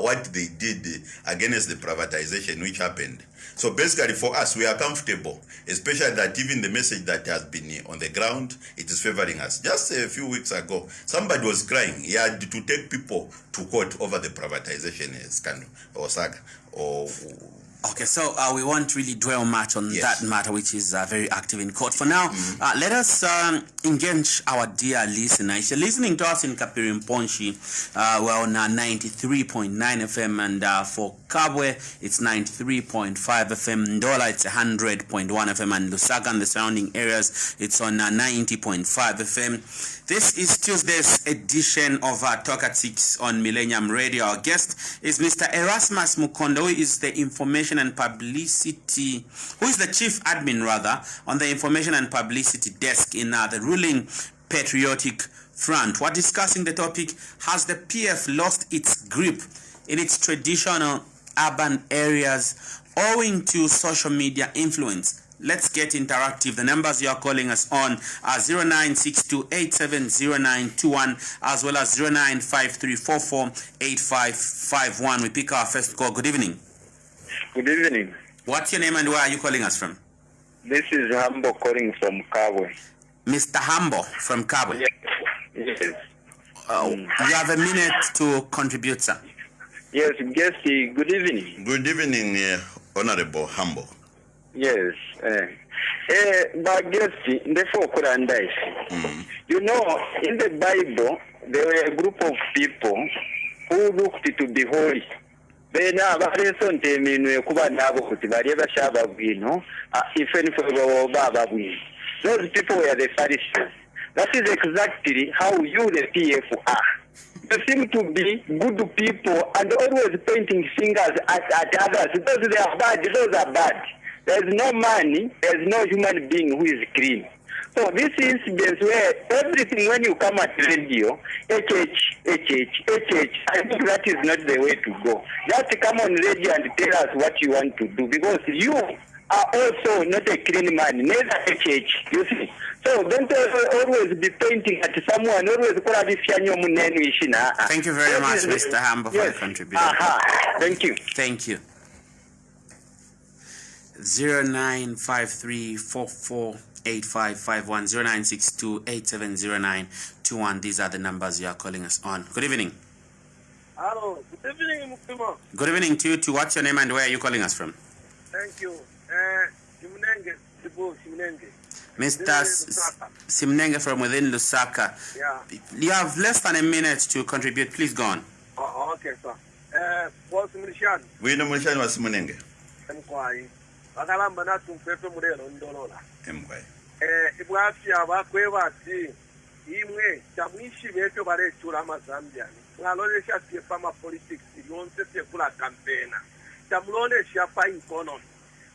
what they did against the privatization which happened. So basically for us, we are comfortable, especially that even the message that has been on the ground, it is favoring us. Just a few weeks ago, somebody was crying. He had to take people to court over the privatization scandal or saga, or Okay, so we won't really dwell much on that matter, which is very active in court. For now, let us engage our dear listener. If you're listening to us in Kapirimponshi, we're on 93.9 FM, and for Kabwe, it's 93.5 FM. Ndola, it's 100.1 FM, and Lusaka and the surrounding areas, it's on 90.5 FM. This is Tuesday's edition of Talk at 6 on Millennium Radio. Our guest is Mr. Erasmus Mukondo, who is the Information and Publicity, who is the Chief Admin, rather, on the Information and Publicity desk in the ruling Patriotic Front. We're discussing the topic, has the PF lost its grip in its traditional urban areas owing to social media influence? Let's get interactive. The numbers you are calling us on are 0962870921 as well as 0953448551. We pick our first call. Good evening. Good evening. What's your name and where are you calling us from? This is Hambo calling from Kabwe. Mr. Hambo from Kabwe. Yes. You have a minute to contribute, sir. Yes, guest, good evening. Good evening, Honorable Hambo. Yes. But guest, therefore, you know, in the Bible, there were a group of people who looked to be holy. Then, those people were the Pharisees. That is exactly how you, the PF, are. You seem to be good people and always pointing fingers at others. Those they are bad, those are bad. There is no man, there is no human being who is clean. So this incident where everything, when you come at radio, I think that is not the way to go. Just come on radio and tell us what you want to do, because you are also not a clean man, neither HH, you see. So don't always be pointing at someone, always call this Thank you very much, Mr. Hambo, for the contribution. Thank you. Thank you. 0953448551, 0962870921. These are the numbers you are calling us on. Good evening. Hello. Good evening, Mukima. Good evening to you too. What's your name and where are you calling us from? Thank you. Simnenge. Mr. Simnenge from within Lusaka. Yeah. You have less than a minute to contribute. Please go on. Okay, sir. Boss Milishan. We know Milishan was Simnenge. Mkwai. Akalamba na tumpepe murelo ndolola. Mkwai. Ibwafi abakweba ati imwe chamwishi beto bare chura Zambian. Ngalolesha piepa ma politics yonse pekula campaigna. Chamlone shapa inkono.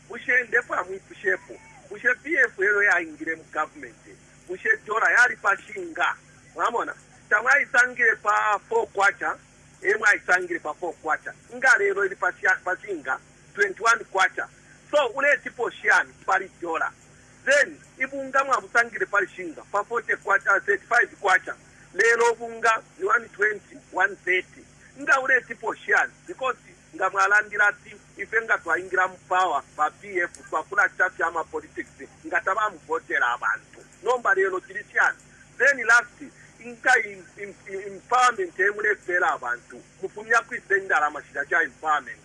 Bushe ndepa mwishepo. Bushe PF ero ya ingire mu government. Bushe jora yari pashinga. Unaona? Chamwa isangire pa 4 kwacha. Emwa isangire pa 4 kwacha. Ngalero ili pashinga 21 kwacha. So ule tipo shiani pari dola. Then ibunga mwa busangire pari shinga pa 40 kwacha 35 kwacha. Lero bunga ni 120 130. Nga ule tipo shiani because nga mwalandira ti ifenga twaingira power pa PF kwa kula chati ama politics nga tabamu votera abantu. Nomba lero kirisiani. Then last inka empowerment emule fera abantu. Mufumya kwisenda la mashida cha empowerment.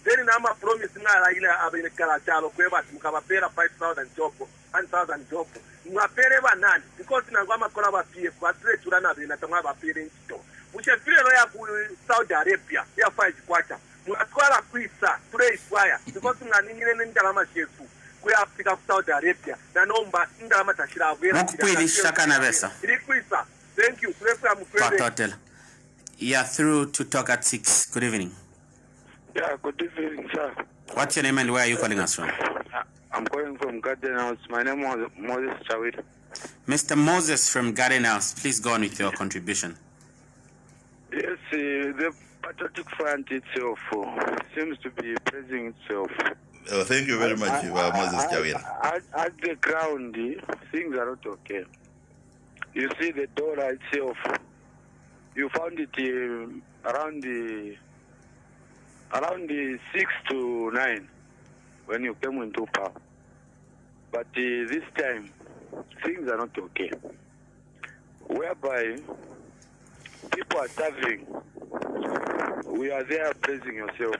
Then nama promise ngala ile abinekala chalo kweba mukabapera 5,000 job 1,000 job mwapere banani because nangwa kola ba PF atre turana bina tamwa ba parents to mushefiro ya ku Saudi Arabia ya 5 kwacha mwatwala kwisa ture iswaya because nganingire ndalama shefu kwa Africa Saudi Arabia na nomba ndalama tashira abwera Mukwilisha kana besa ilikwisa. Thank you. Hotel. You are through to Talk at 6. Good evening. Yeah, good evening, sir. What's your name and where are you calling us from? I'm calling from Garden House. My name is Moses Chawit. Mr. Moses from Garden House, please go on with your contribution. Yes, the Patriotic Front itself seems to be praising itself. Thank you very much, Moses Chawit. At the ground, things are not okay. You see the dollar itself, you found it around the 6 to 9 when you came into power. But this time, things are not okay. Whereby people are starving. We are there praising yourself.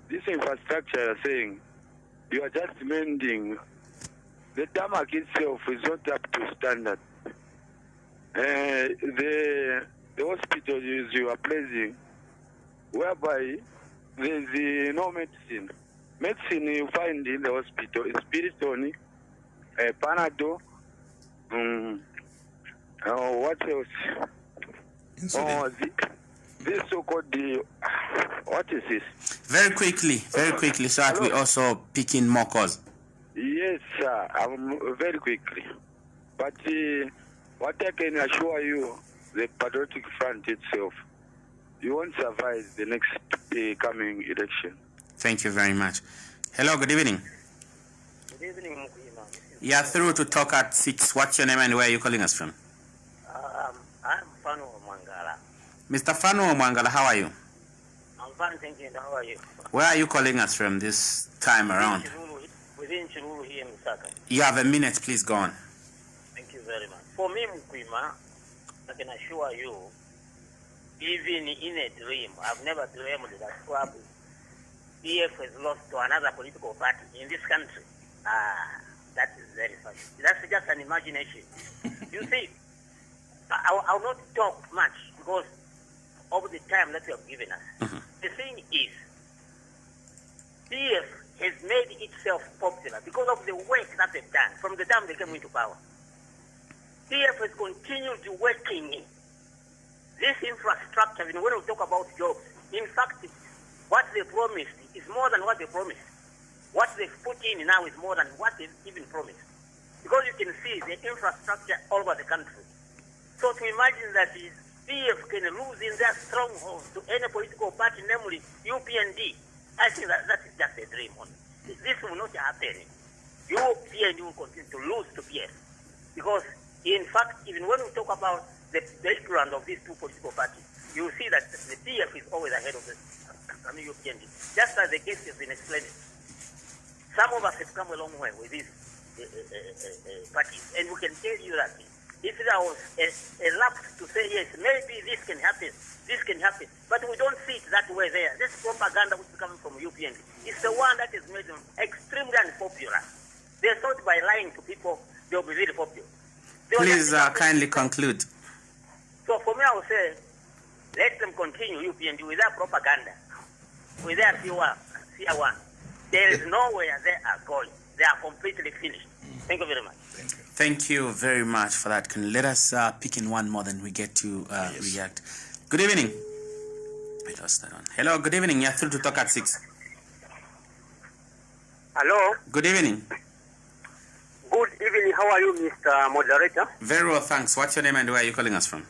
this infrastructure you're saying, you are just mending. The tarmac itself is not up to standard. The hospital you are placing, whereby there's no medicine. Medicine you find in the hospital is Spiritoni, Panadol, what else? Oh, this so-called what is this? Very quickly, so that we also pick in more calls. Yes, sir. Very quickly. But what I can assure you, the Patriotic Front itself, you won't survive the next coming election. Thank you very much. Hello, good evening. Good evening, Mukima. You are through to talk at 6. What's your name and where are you calling us from? I'm Fano Mangala. Mr. Fano Mwangala, how are you? I'm fine, thank you. How are you? Where are you calling us from this time around? Within Chirulu here in Lusaka. You have a minute, please go on. Thank you very much. For me, Mukima, I can assure you, even in a dream, I've never dreamed that probably PF has lost to another political party in this country. That is very funny. That's just an imagination. You see, I'll not talk much because of the time that you have given us. Mm-hmm. The thing is, PF has made itself popular because of the work that they've done from the time they came into power. PF has continued working this infrastructure. When we talk about jobs, in fact, what they promised is more than what they promised. What they've put in now is more than what they've even promised. Because you can see the infrastructure all over the country. So to imagine that PF can lose in their stronghold to any political party, namely UPND, I think that is just a dream. This will not happen. UPND will continue to lose to PF. Because, in fact, even when we talk about the background of these two political parties, you see that the PF is always ahead of the UPND. Just as the case has been explained. Some of us have come a long way with these parties. And we can tell you that if there was a lapse to say, yes, maybe this can happen, but we don't see it that way there. This propaganda which is coming from UPND is the one that has made them extremely unpopular. They thought by lying to people, they'll be really popular. Please kindly conclude. So for me, I would say, let them continue UPND with their propaganda, with their CR1. There is nowhere they are going. They are completely finished. Thank you very much. Thank you very much for that. Can let us pick in one more, then we get to react. Good evening. I lost that one. Hello, good evening. You're through to talk at 6. Hello. Good evening. Good evening. How are you, Mr. Moderator? Very well, thanks. What's your name and where are you calling us from?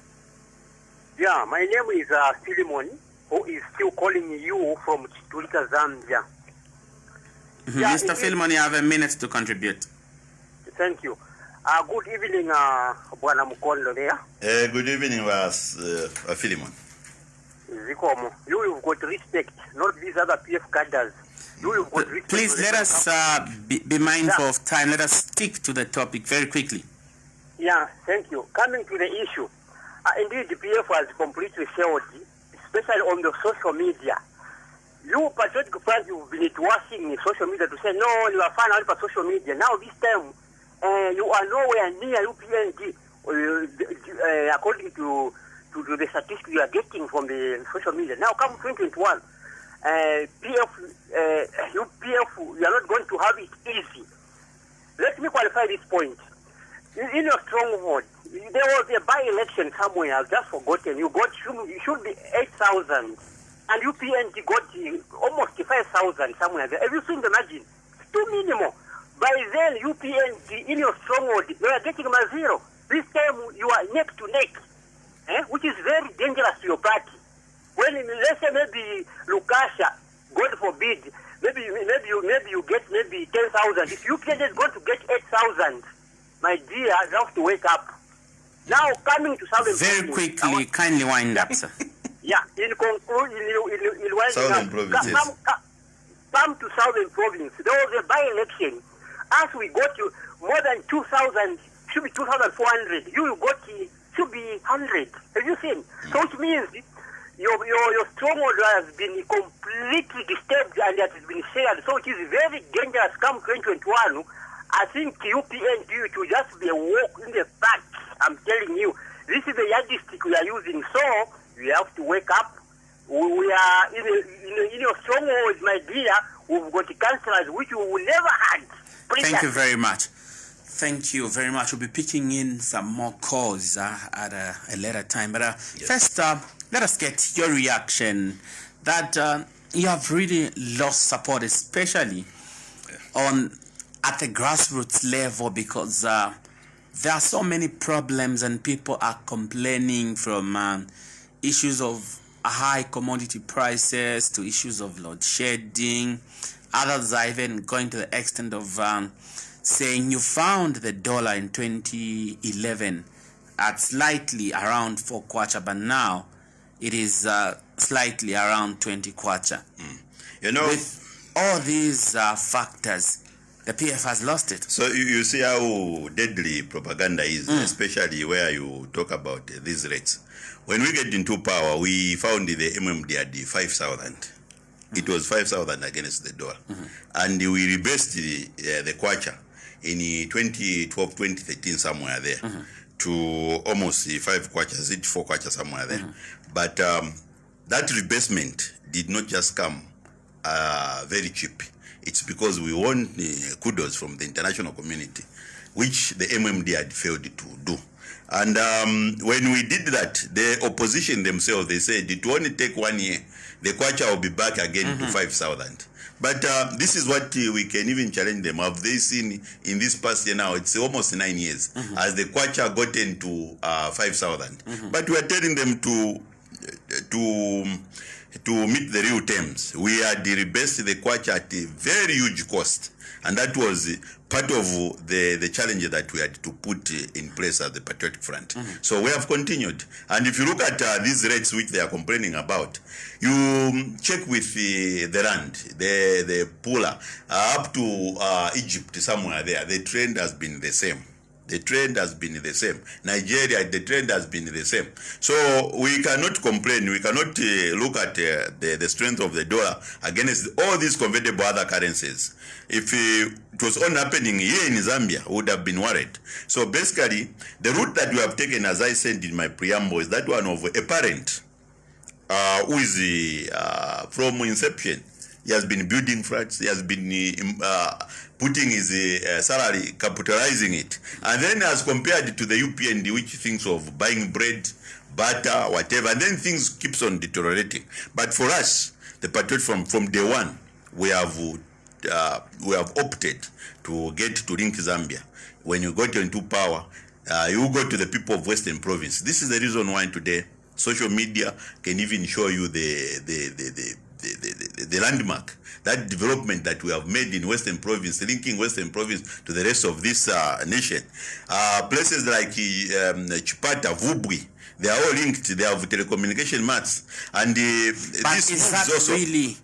Yeah, my name is Philemon, who is still calling you from Chitulika, Zambia. Mm-hmm. Yeah, Mr. Philemon, you have a minute to contribute. Thank you. Good evening, Bwana Mukondo there. Good evening, Philemon. Zikomo, you've got respect, not these other PF cadres. You've got respect. Please let us be mindful of time. Let us stick to the topic very quickly. Yeah, thank you. Coming to the issue, indeed, the PF has completely failed, especially on the social media. You Patriotic Front, you've been working in social media to say, no, you are fine only for social media. Now this time, you are nowhere near UPND, according to the statistics you are getting from the social media. Now come 2021, PF, you are not going to have it easy. Let me qualify this point. In your stronghold, there was a by-election somewhere, I've just forgotten. You should be 8,000. And UPND got almost 5,000 somewhere there. Have you seen the margin? It's too minimal. By then, UPND, in your stronghold, you are getting my zero. This time, you are neck to neck, which is very dangerous to your party. When, let's say, maybe Lukasha, God forbid, maybe you get maybe 10,000. If UPND is going to get 8,000, my dear, you have to wake up. Now, coming to Southern Very quickly, kindly wind up, sir. Yeah, in conclusion, Southern provinces. Come to Southern province. There was a by-election. As we got to more than 2,000, should be 2,400. You got should be 100. Have you seen? So it means your stronghold has been completely disturbed and it has been shared. So it is very dangerous come 2021. I think UPND it will just be a walk in the park. I'm telling you, this is the yardstick we are using. So we have to wake up. We are in your strongholds, my dear. We've got councillors which we will never had. Thank you very much. Thank you very much. We'll be picking in some more calls at a later time. But first, let us get your reaction that you have really lost support, especially at the grassroots level, because there are so many problems and people are complaining from issues of high commodity prices to issues of load shedding. Others are even going to the extent of saying you found the dollar in 2011 at slightly around 4 kwacha, but now it is slightly around 20 kwacha. You know, with all these factors, the PF has lost it. So you see how deadly propaganda is, especially where you talk about these rates. When we get into power, we found the MMD at 5,000. It was 5,000 against the dollar. And we rebased the kwacha in 2012, 2013, somewhere there, to almost 5 kwachas, 4 kwachas, somewhere there. But that rebasement did not just come very cheap. It's because we won kudos from the international community, which the MMD had failed to do. And when we did that, the opposition themselves, they said it will only take 1 year. The kwacha will be back again to 5,000. But this is what we can even challenge them. Have they seen in this past year now? It's almost 9 years as the kwacha gotten to 5,000. But we are telling them to meet the real terms. We had rebased the kwacha at a very huge cost. And that was part of the challenge that we had to put in place at the Patriotic Front. So we have continued. And if you look at these rates which they are complaining about, you check with the rand, the puller, up to Egypt, somewhere there, the trend has been the same. The trend has been the same. Nigeria, the trend has been the same. So we cannot complain. We cannot look at the strength of the dollar against all these convertible other currencies. If it was all happening here in Zambia, we would have been worried. So basically, the route that we have taken, as I said in my preamble, is that one of a parent who is from inception. He has been building flats. He has been putting his salary, capitalizing it. And then as compared to the UPND, which thinks of buying bread, butter, whatever, and then things keeps on deteriorating. But for us, the Patriot from day one, we have opted to get to link Zambia. When you got into power, you go to the people of Western Province. This is the reason why today social media can even show you the landmark, that development that we have made in Western Province, linking Western Province to the rest of this nation. Places like Chipata, Vubwi, they are all linked. They have telecommunication mats, and this is that also really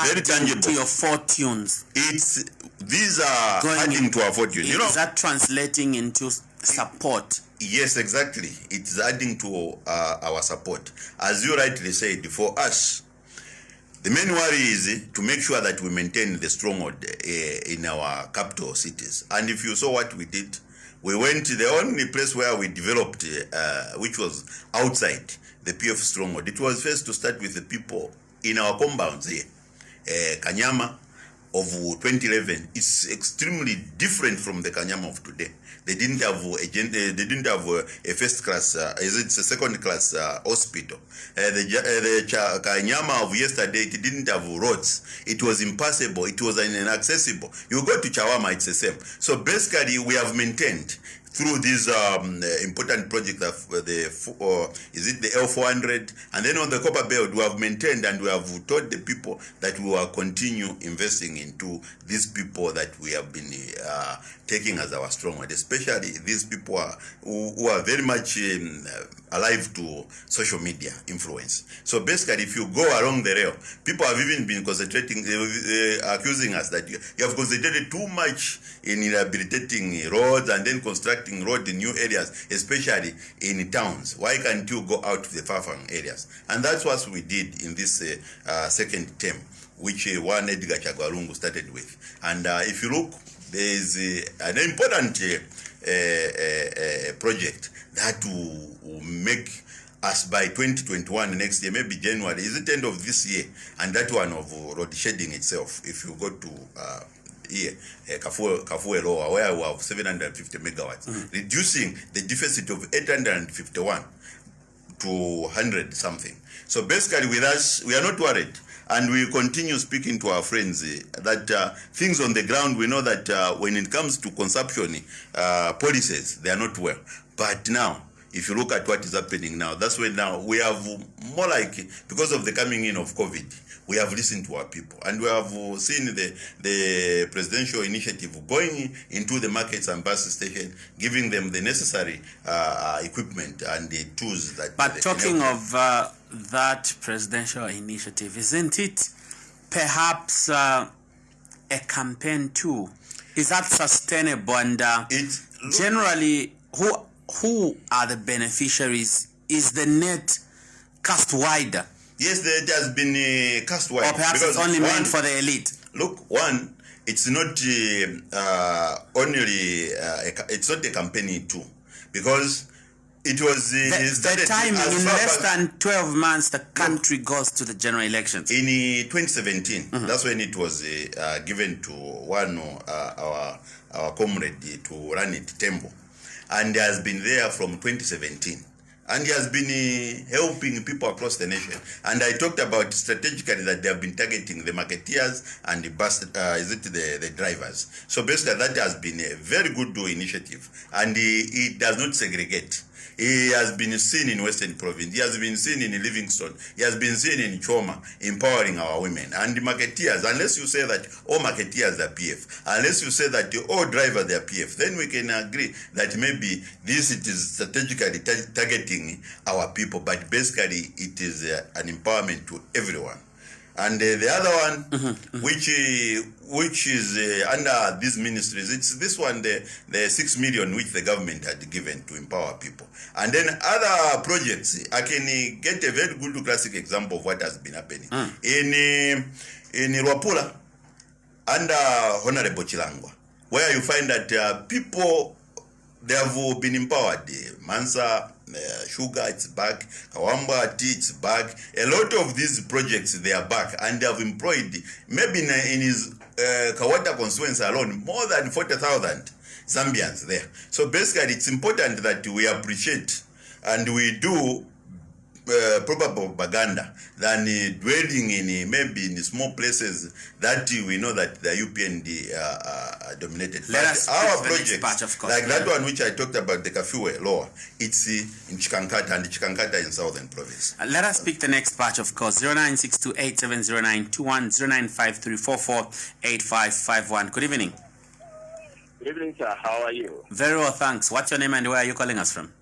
very tangible to your fortunes? These are adding to our fortune. You know, is that translating into support? Yes, exactly. It's adding to our support. As you rightly said, for us, the main worry is to make sure that we maintain the stronghold in our capital cities. And if you saw what we did, we went to the only place where we developed, which was outside the PF stronghold. It was first to start with the people in our compounds here. Kanyama of 2011 is extremely different from the Kanyama of today. They didn't have a first class, it's a second class hospital. The Kanyama of yesterday, it didn't have roads. It was impassable. It was inaccessible. You go to Chawama, it's the same. So basically, we have maintained through this important project of is it the L400, and then on the Copper Belt we have maintained and we have told the people that we will continue investing into these people that we have been taking as our stronghold, especially these people who are very much alive to social media influence. So basically, if you go along the rail, people have even been concentrating, accusing us that you have concentrated too much in rehabilitating roads and then constructing constructing road in new areas, especially in towns? Why can't you go out to the far-flung areas? And that's what we did in this second term, which one Edgar Chagwalungu started with. And if you look, there is an important project that will make us by 2021 next year, maybe January, is it end of this year, and that one of road shading itself, if you go to here, Kafue Loa, where we have 750 megawatts, reducing the deficit of 851 to 100 something. So basically with us, we are not worried. And we continue speaking to our friends that things on the ground, we know that when it comes to consumption policies, they are not well. But now, if you look at what is happening now, that's when now we have more like, because of the coming in of COVID, we have listened to our people. And we have seen the presidential initiative going into the markets and bus stations, giving them the necessary equipment and the tools that... But talking of that presidential initiative, isn't it perhaps a campaign too? Is that sustainable? And generally, who are the beneficiaries? Is the net cast wider? Yes, it has been cast wide. Or perhaps it's only meant for the elite. Look, one, it's not it's not a campaign too, because it was the timing in less than 12 months the country goes to the general elections. In 2017, that's when it was given to one our comrade to run it, Tembo, and he has been there from 2017. And he has been helping people across the nation. And I talked about strategically that they have been targeting the marketeers and the bus, the drivers. So basically that has been a very good initiative. And it does not segregate. He has been seen in Western Province. He has been seen in Livingston. He has been seen in Choma, empowering our women. And the marketeers, unless you say that all marketeers are PF, unless you say that all drivers are PF, then we can agree that maybe it is strategically targeting our people, but basically it is an empowerment to everyone. And the other one, which is under these ministries, it's this one, the 6 million which the government had given to empower people. And then other projects, I can get a very good classic example of what has been happening. In Rwapula, under Honorable Chilangwa, where you find that people, they have been empowered. Mansa, sugar, it's back. Kawamba, tea, it's back. A lot of these projects, they are back. And they have employed, maybe in his Kawata constituency alone, more than 40,000 Zambians there. So basically, it's important that we appreciate and we do proper propaganda than dwelling in maybe in small places that we know that the UPND dominated. But our project, like that one which I talked about, the Kafue Loa, it's in Chikankata, and Chikankata in Southern Province. Let us pick the next batch, of course. 0962870921, 0953448551. Good evening. Good evening, sir. How are you? Very well, thanks. What's your name and where are you calling us from?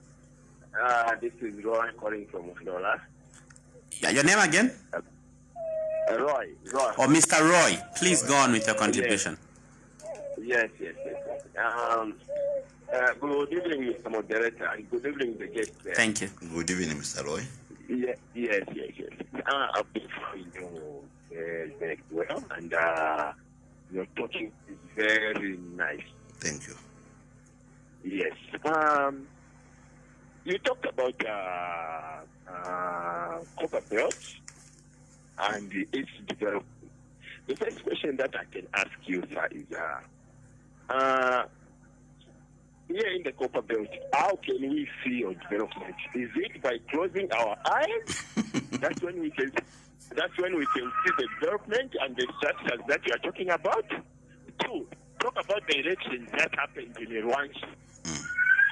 This is Roy calling from Udola. Yeah, your name again? Roy. Oh, Mr. Roy, please go on with your contribution. Yes. Good evening, Mr. Moderator, and good evening, the guest there. Thank you. Good evening, Mr. Roy. Yes. I've been following you very well, and your talking is very nice. Thank you. Yes. You talked about copper belt and its development. The first question that I can ask you, sir, is here in the copper belt, how can we see your development? Is it by closing our eyes? That's when we can see the development and the structures that you are talking about. 2, talk about the elections that happened in Rwanda.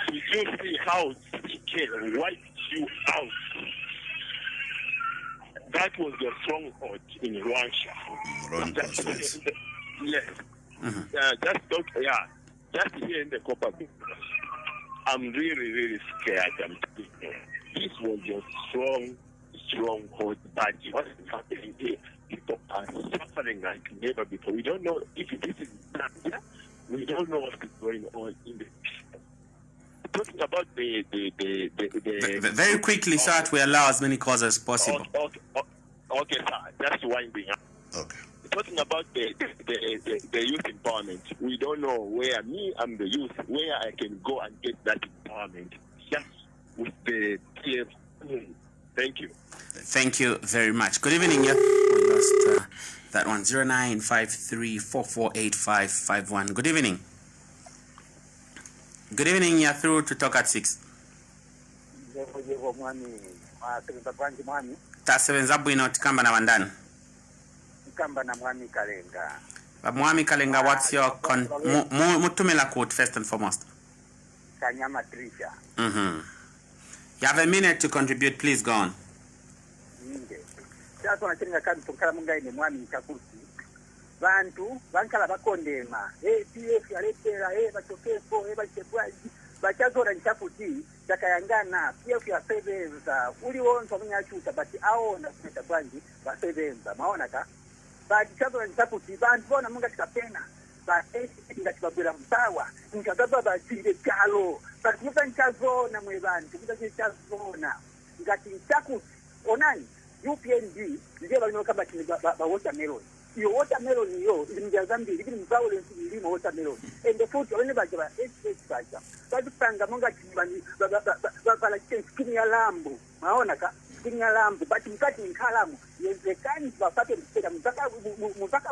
Did you see how it wiped you out? That was your stronghold in Rwanda. Yes. Just here in the copper belt. I'm really scared. This was your stronghold, but what is happening here? People are suffering like never before. We don't know if this is Zambia. We don't know what is going on in the talking about the very quickly, so that we allow as many calls as possible. Okay, sir. That's winding up. Okay. Talking about the youth empowerment, we don't know where I'm the youth, where I can go and get that empowerment just with the TF. Thank you. Thank you very much. Good evening. Yeah, we lost that one. 0953448551. Good evening. Good evening. You're through to talk at 6. Tasebenza bwino tikamba na wandani. Mwami Kalenga, what's your mutumela quote first and foremost? Kanyama Trisha. You have a minute to contribute, please go on. Sasa wanachenga kama tukala mungai ni mwami chakuti. Bantu bankala bakondema. PF yaletera bachokefo bachekwaji. Bachazora nchakuti takayangana PF ya sevenza. Uli wonso munyachuta bati aona kumeta bwanji ba sevenza. Maona ka? Bachazora nchakuti bantu bona munga tikapena. Ba ngachibabwera msawa. Ngagaba bachire kalo. Batuka nchazona mwe bantu. Ngachazona. Ngati nchakuti onani UPND ndiye balinoka bati ba watermelon. Iyo watermelon yo ilimja Zambia ibili violence ilimo watermelon. And the food only baje ba baja. Badupanga monga tibani bala skin ya lambo. Maona ka skin ya lambo bati mkati nkalamu. Yezekani bapate mpeka mpaka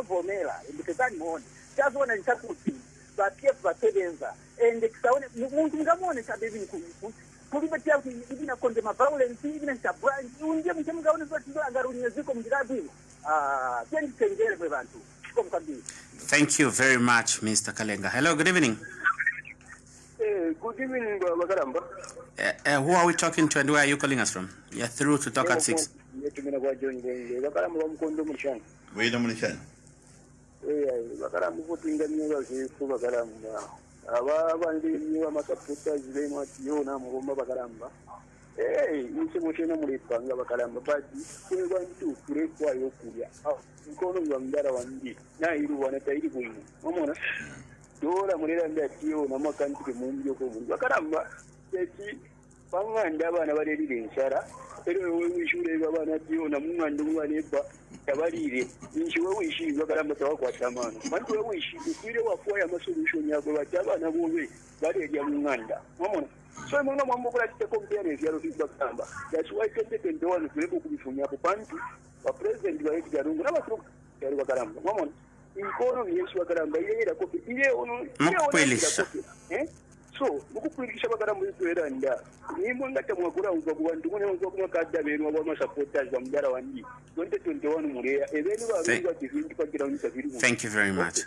vomela. Ndikazani muone. Chazona nitakuti ba PF ba sebenza. And kisaone muntu ngamone chabebi nikuku. Kulibatia ibina konde ma violence ibina chabranch unje mtemga one zote angarunya ziko mjirabi tengere bwe bantu komkabi. Thank you very much, Mr. Kalenga. Hello, good evening. Good evening, Bakaramba. Who are we talking to and where are you calling us from? You're through to talk at 6. Bakaramba bamkondo mushana. Wait a minute. Bakaramba kutinga nyoga zifu Bakaramba. Abandi niba makaputa zirema tiona mugomba Bakaramba. Nse moshena mulipanga Bakaramba bati kwe bantu kure kwa yokuya. Nkono ya mdara wandi na iru wanatairi kuino. Mamona. Dola mulera ndatiyo na makanti mumbi yoko muri Bakaramba. Eti panganda abana barerire nsara. Ero wewe wishure babana tiyo na munganda mwaneba. Tabarire inshiwe wishi Bakaramba tawakwatamana bantu wewe wishi kwire wafuwa ya solution yako batabana bombe barerya munganda mamona so mwana mambo kula tiko mpere yaro Bakaramba. That's why 2021 kuleko kubifunya hapo bantu wa president wa Edgar Lungu na basuru yaro Bakaramba mamona inkono ni Yesu Bakaramba ile ila kopi ile ono so mukupirikisha Bakaramba itwera nda ni mwanga tamwa kula uzo bwandu mune uzo kuma kadda beno aba supporters ba mjara wandi 2021 mureya ebeni ba runga kizindi kwa kila unisa vili. Thank you very much.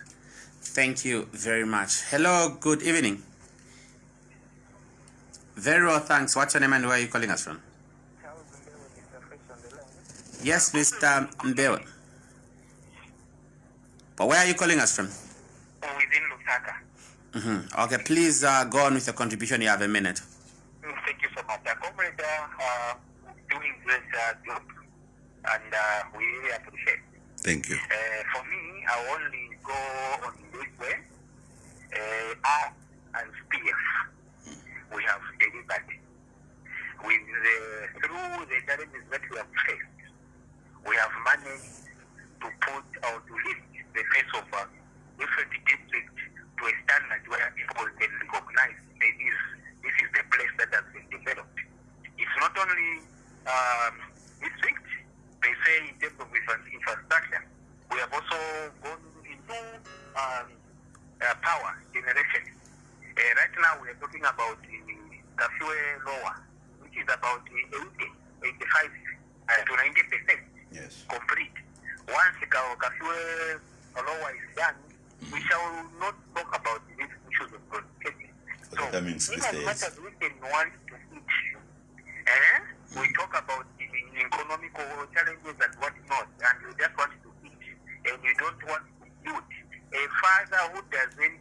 Thank you very much. Hello, good evening. Very well, thanks. What's your name and where are you calling us from? Yes, Mr. Mbewe. But where are you calling us from? Within Lusaka. Okay, please go on with your contribution. You have a minute. Thank you so much. Comrade, doing this job, and we really appreciate it. Thank you. For me, I only go on this way. Us and PF, we have delivered. Through the challenges that we have faced, we have managed to put or to lift the face of different districts to a standard where people can recognize this is the place that has been developed. It's not only district, they say in terms of infrastructure. We have also gone into power generation. Right now we are talking about Kafue Lower, which is about 85 to 90% complete. Once Kafue Lower is done, we shall not talk about these issues of productivity. So, in as much as we can want to eat, we talk about the economical challenges and whatnot, and you just want to eat, and you don't want to build. A father who doesn't